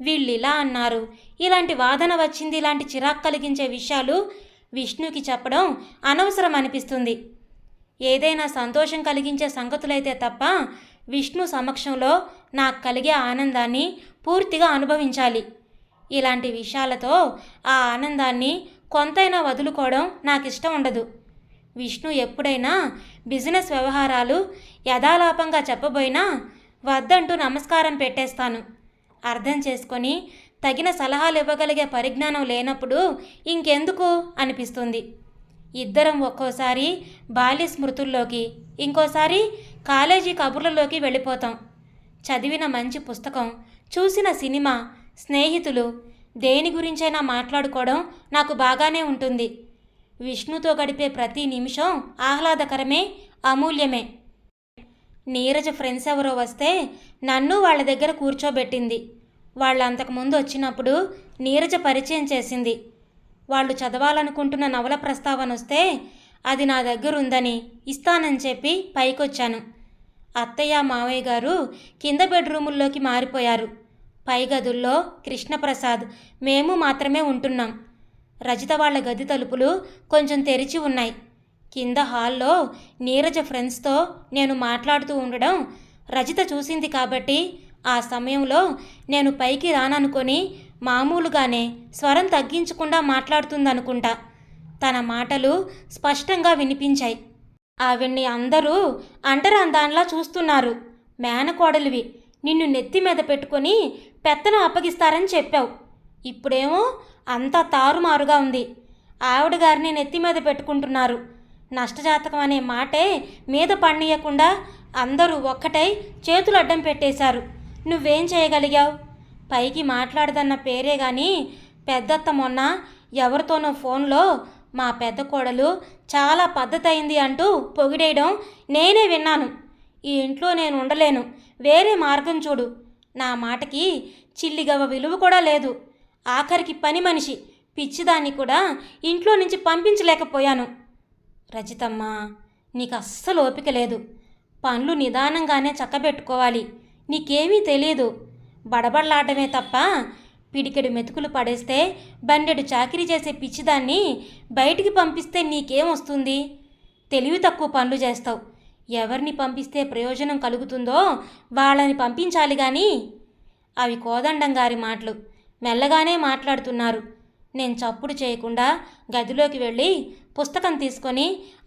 Speaker 1: వీళ్ళు ఇలా అన్నారు, ఇలాంటి వాదన వచ్చింది, ఇలాంటి చిరాకు కలిగించే విషయాలు విష్ణుకి చెప్పడం అనవసరం అనిపిస్తుంది. ఏదైనా సంతోషం కలిగించే సంగతులైతే తప్ప విష్ణు సమక్షంలో నాకు కలిగే ఆనందాన్ని పూర్తిగా అనుభవించాలి. ఇలాంటి విషయాలతో ఆ ఆనందాన్ని కొంతైనా వదులుకోవడం నాకు ఇష్టం ఉండదు. విష్ణు ఎప్పుడైనా బిజినెస్ వ్యవహారాలు యథాలాపంగా చెప్పబోయినా వద్దంటూ నమస్కారం పెట్టేస్తాను. అర్థం చేసుకొని తగిన సలహాలు ఇవ్వగలిగే పరిజ్ఞానం లేనప్పుడు ఇంకెందుకు అనిపిస్తుంది. ఇద్దరం ఒక్కోసారి బాల్య స్మృతుల్లోకి, ఇంకోసారి కాలేజీ కబుర్లలోకి వెళ్ళిపోతాం. చదివిన మంచి పుస్తకం, చూసిన సినిమా, స్నేహితులు, దేని గురించైనా మాట్లాడుకోవడం నాకు బాగానే ఉంటుంది. విష్ణుతో గడిపే ప్రతి నిమిషం ఆహ్లాదకరమే, అమూల్యమే. నీరజ ఫ్రెండ్స్ ఎవరో వస్తే నన్ను వాళ్ళ దగ్గర కూర్చోబెట్టింది. వాళ్ళు అంతకుముందు వచ్చినప్పుడు నీరజ పరిచయం చేసింది. వాళ్ళు చదవాలనుకుంటున్న నవల ప్రస్తావన వస్తే అది నా దగ్గరుందని ఇస్తానని చెప్పి పైకొచ్చాను. అత్తయ్య మావయ్య గారు కింద బెడ్రూముల్లోకి మారిపోయారు. పై గదుల్లో కృష్ణప్రసాద్ మేము మాత్రమే ఉంటున్నాం. రజిత వాళ్ళ గది తలుపులు కొంచెం తెరిచి ఉన్నాయి. కింద హాల్లో నీరజ ఫ్రెండ్స్తో నేను మాట్లాడుతూ ఉండడం రజిత చూసింది కాబట్టి ఆ సమయంలో నేను పైకి రాననుకొని మామూలుగానే స్వరం తగ్గించకుండా మాట్లాడుతుందనుకుంటా. తన మాటలు స్పష్టంగా వినిపించాయి. ఆవిడ్ని అందరూ అంటరాందాన్లా చూస్తున్నారు. మేనకోడలివి, నిన్ను నెత్తి మీద పెట్టుకొని పెత్తనం అప్పగిస్తారని చెప్పావు. ఇప్పుడేమో అంతా తారుమారుగా ఉంది. ఆవిడ గారిని నెత్తి మీద పెట్టుకుంటున్నారు. నష్టజాతకం అనే మాటే మీద పడనీయకుండా అందరూ ఒక్కటై చేతులు అడ్డం పెట్టేశారు. నువ్వేం చేయగలిగావు? పైకి మాట్లాడదన్న పేరే గాని పెద్దత్త మొన్న ఎవరితోనో ఫోన్లో మా పెద్ద కోడలు చాలా పద్ధతి అయింది అంటూ పొగిడేయడం నేనే విన్నాను. ఈ ఇంట్లో నేను ఉండలేను, వేరే మార్గం చూడు. నా మాటకి చిల్లిగవ్వ విలువ కూడా లేదు. ఆఖరికి పని మనిషి పిచ్చిదాన్ని కూడా ఇంట్లో నుంచి పంపించలేకపోయాను. రజితమ్మ, నీకు అస్సలు ఓపిక లేదు. పనులు నిదానంగానే చక్కబెట్టుకోవాలి. నీకేమీ తెలియదు. బడబడలాడమే తప్ప పిడికెడు మెతుకులు పడేస్తే బండెడు చాకిరీ చేసే పిచ్చిదాన్ని బయటికి పంపిస్తే నీకేమొస్తుంది? తెలివి తక్కువ పనులు చేస్తావు. ఎవరిని పంపిస్తే ప్రయోజనం కలుగుతుందో వాళ్ళని పంపించాలి కానీ. అవి కోదండం గారి మాటలు. మెల్లగానే మాట్లాడుతున్నారు. నేను చప్పుడు చేయకుండా గదిలోకి వెళ్ళి పుస్తకం తీసుకొని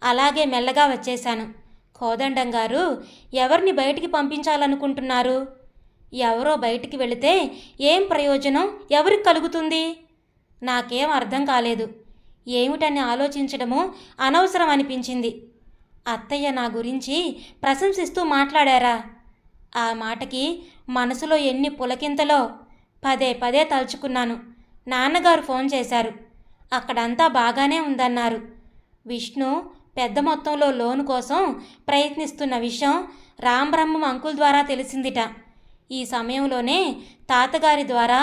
Speaker 1: అలాగే మెల్లగా వచ్చేశాను. కోదండం గారు ఎవరిని బయటికి పంపించాలనుకుంటున్నారు? ఎవరో బయటికి వెళితే ఏం ప్రయోజనం ఎవరికి కలుగుతుంది? నాకేం అర్థం కాలేదు. ఏమిటని ఆలోచించడము అనవసరం అనిపించింది. అత్తయ్య నా గురించి ప్రశంసిస్తూ మాట్లాడారా? ఆ మాటకి మనసులో ఎన్ని పులకింతలో. పదే పదే తలుచుకున్నాను. నాన్నగారు ఫోన్ చేశారు. అక్కడంతా బాగానే ఉందన్నారు. విష్ణు పెద్ద మొత్తంలో లోను కోసం ప్రయత్నిస్తున్న విషయం రాంబ్రహ్మం అంకుల్ ద్వారా తెలిసిందిట. ఈ సమయంలోనే తాతగారి ద్వారా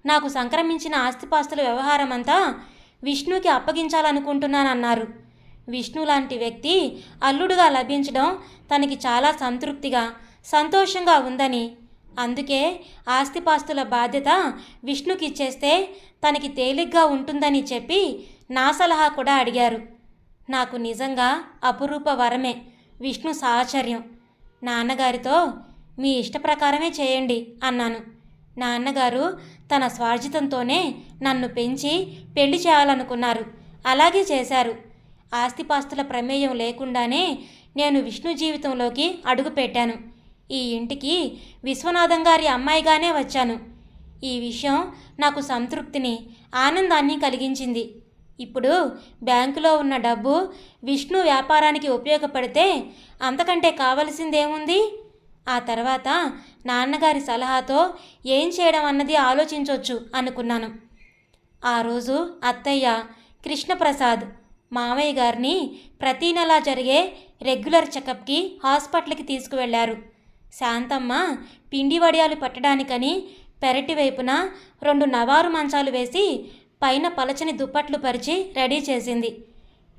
Speaker 1: నాకు సంక్రమించిన ఆస్తిపాస్తుల వ్యవహారమంతా విష్ణుకి అప్పగించాలనుకుంటున్నానన్నారు. విష్ణు లాంటి వ్యక్తి అల్లుడుగా లభించడం తనకి చాలా సంతృప్తిగా సంతోషంగా ఉందని, అందుకే ఆస్తిపాస్తుల బాధ్యత విష్ణుకి ఇచ్చేస్తే తనకి తేలిగ్గా ఉంటుందని చెప్పి నా సలహా కూడా అడిగారు. నాకు నిజంగా అపురూప వరమే విష్ణు సాహచర్యం. నాన్నగారితో మీ ఇష్ట ప్రకారమే చేయండి అన్నాను. నాన్నగారు తన స్వార్జితంతోనే నన్ను పెంచి పెళ్లి చేయాలనుకున్నారు. అలాగే చేశారు. ఆస్తిపాస్తుల ప్రమేయం లేకుండానే నేను విష్ణు జీవితంలోకి అడుగుపెట్టాను. ఈ ఇంటికి విశ్వనాథం గారి అమ్మాయిగానే వచ్చాను. ఈ విషయం నాకు సంతృప్తిని, ఆనందాన్ని కలిగించింది. ఇప్పుడు బ్యాంకులో ఉన్న డబ్బు విష్ణు వ్యాపారానికి ఉపయోగపడితే అంతకంటే కావలసిందేముంది? ఆ తర్వాత నాన్నగారి సలహాతో ఏం చేయడం అన్నది ఆలోచించవచ్చు అనుకున్నాను. ఆ రోజు అత్తయ్య, కృష్ణప్రసాద్ మామయ్య గారిని ప్రతీ నెలా జరిగే రెగ్యులర్ చెకప్కి హాస్పిటల్కి తీసుకువెళ్లారు. శాంతమ్మ పిండి వడియాలు పట్టడానికని పెరటి వైపున 2 నవారు మంచాలు వేసి పైన పలచని దుప్పట్లు పరిచి రెడీ చేసింది.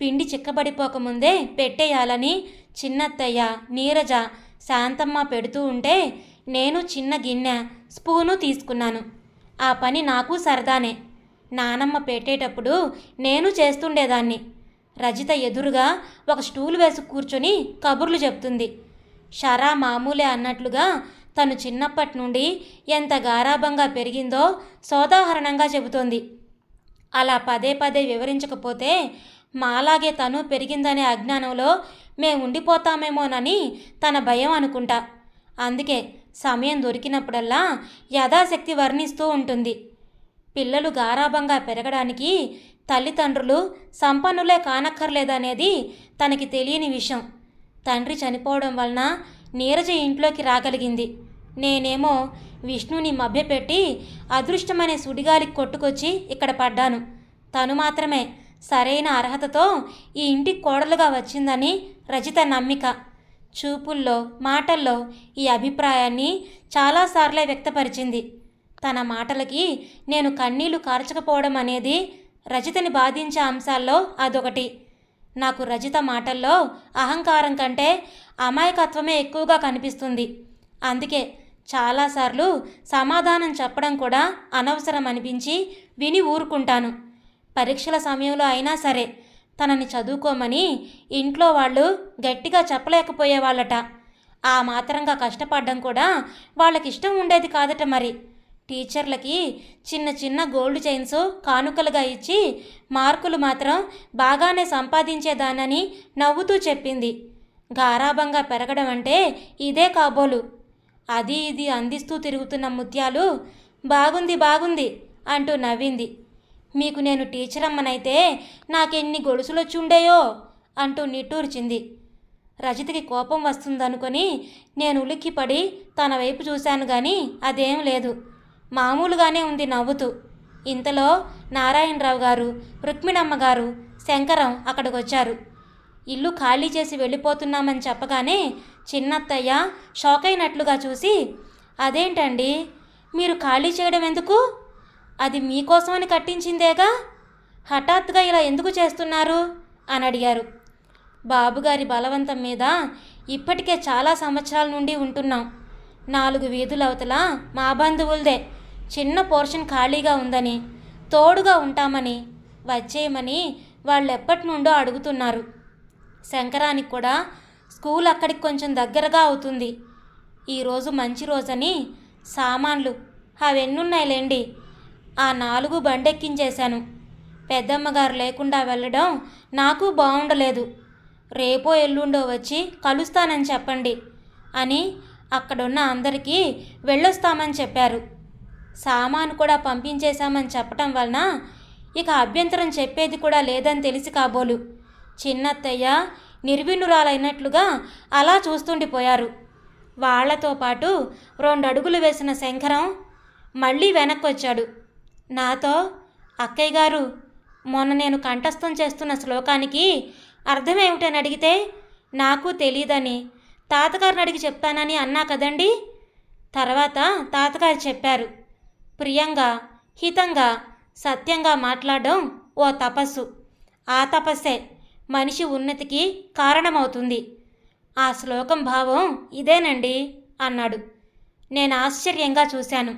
Speaker 1: పిండి చిక్కబడిపోకముందే పెట్టేయాలని చిన్నత్తయ్య, నీరజ, శాంతమ్మ పెడుతూ ఉంటే నేను చిన్న గిన్నె, స్పూను తీసుకున్నాను. ఆ పని నాకు సరదానే. నానమ్మ పెట్టేటప్పుడు నేను చేస్తుండేదాన్ని. రజిత ఎదురుగా ఒక స్టూల్ వేసి కూర్చొని కబుర్లు చెప్తుంది. షరా మామూలే అన్నట్లుగా తను చిన్నప్పటి నుండి ఎంత గారాబంగా పెరిగిందో సోదాహరణంగా చెబుతోంది. అలా పదే పదే వివరించకపోతే మాలాగే తను పెరిగిందనే అజ్ఞానంలో మేము ఉండిపోతామేమోనని తన భయం అనుకుంటా. అందుకే సమయం దొరికినప్పుడల్లా యథాశక్తి వర్ణిస్తూ ఉంటుంది. పిల్లలు గారాబంగా పెరగడానికి తల్లిదండ్రులు సంపన్నులే కానక్కర్లేదనేది తనకి తెలియని విషయం. తండ్రి చనిపోవడం వలన నీరజ ఇంట్లోకి రాగలిగింది. నేనేమో విష్ణుని మభ్యపెట్టి అదృష్టమనే సుడిగాలికి కొట్టుకొచ్చి ఇక్కడ పడ్డాను. తను మాత్రమే సరైన అర్హతతో ఈ ఇంటికి కోడలుగా వచ్చిందని రజిత నమ్మిక. చూపుల్లో, మాటల్లో ఈ అభిప్రాయాన్ని చాలాసార్లే వ్యక్తపరిచింది. తన మాటలకి నేను కన్నీళ్లు కార్చకపోవడం అనేది రజితని బాధించే అంశాల్లో అదొకటి. నాకు రజిత మాటల్లో అహంకారం కంటే అమాయకత్వమే ఎక్కువగా కనిపిస్తుంది. అందుకే చాలాసార్లు సమాధానం చెప్పడం కూడా అనవసరం అనిపించి విని ఊరుకుంటాను. పరీక్షల సమయంలో అయినా సరే తనని చదువుకోమని ఇంట్లో వాళ్ళు గట్టిగా చెప్పలేకపోయేవాళ్ళట. ఆ మాత్రంగా కష్టపడడం కూడా వాళ్ళకి ఇష్టం ఉండేది కాదట. మరి టీచర్లకి చిన్న చిన్న గోల్డ్ చైన్స్ కానుకలుగా ఇచ్చి మార్కులు మాత్రం బాగానే సంపాదించేదానని నవ్వుతూ చెప్పింది. గారాబంగా పెరగడం అంటే ఇదే కాబోలు. అది ఇది అందిస్తూ తిరుగుతున్న ముత్యాలు బాగుంది బాగుంది అంటూ నవ్వింది. మీకు నేను టీచర్ అమ్మనైతే నాకెన్ని గొలుసులొచ్చుండేయో అంటూ నిట్టూర్చింది. రజితకి కోపం వస్తుందనుకొని నేను ఉలిక్కిపడి తన వైపు చూశాను కానీ అదేం లేదు. మామూలుగానే ఉంది నవ్వుతూ. ఇంతలో నారాయణరావు గారు, రుక్మిణమ్మ గారు, శంకరం అక్కడికి వచ్చారు. ఇల్లు ఖాళీ చేసి వెళ్ళిపోతున్నామని చెప్పగానే చిన్నత్తయ్య షాక్ అయినట్లుగా చూసి, అదేంటండి మీరు ఖాళీ చేయడం ఎందుకు? అది మీకోసమని కట్టించిందేగా, హఠాత్తుగా ఇలా ఎందుకు చేస్తున్నారు అని అడిగారు. బాబుగారి బలవంతం మీద ఇప్పటికే చాలా సంవత్సరాల నుండి ఉంటున్నాం. 4 వీధుల అవతల మా బంధువులదే చిన్న పోర్షన్ ఖాళీగా ఉందని, తోడుగా ఉంటామని, వచ్చేయమని వాళ్ళెప్పటి నుండో అడుగుతున్నారు. శంకరానికి కూడా స్కూల్ అక్కడికి కొంచెం దగ్గరగా అవుతుంది. ఈరోజు మంచి రోజని సామాన్లు అవెన్నున్నాయిలేండి, ఆ 4 బండెక్కించేశాను. పెద్దమ్మగారు లేకుండా వెళ్ళడం నాకు బాగుండలేదు. రేపో ఎల్లుండో వచ్చి కలుస్తానని చెప్పండి అని అక్కడున్న అందరికీ వెళ్ళొస్తామని చెప్పారు. సామాను కూడా పంపించేశామని చెప్పటం వలన ఇక అభ్యంతరం చెప్పేది కూడా లేదని తెలిసి కాబోలు చిన్నత్తయ్య నిర్విణురాలైనట్లుగా అలా చూస్తుండిపోయారు. వాళ్లతో పాటు 2 అడుగులు వేసిన శంకరం మళ్ళీ వెనక్కొచ్చాడు. నాతో, అక్కయ్య గారు, మొన్న నేను కంఠస్థం చేస్తున్న శ్లోకానికి అర్థమేమిటని అడిగితే నాకు తెలియదని తాతగారిని అడిగి చెప్తానని అన్నా కదండి. తర్వాత తాతగారు చెప్పారు, ప్రియంగా, హితంగా, సత్యంగా మాట్లాడడం ఓ తపస్సు. ఆ తపస్సే మనిషి ఉన్నతికి కారణమవుతుంది. ఆ శ్లోకం భావం ఇదేనండి అన్నాడు. నేను ఆశ్చర్యంగా చూశాను.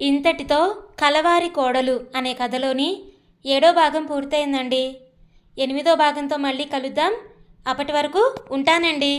Speaker 1: ఇంతటితో కలవారి కోడలు అనే కథలోని 7వ భాగం పూర్తయిందండి. 8వ భాగంతో మళ్ళీ కలుద్దాం. అప్పటి వరకు ఉంటానండి.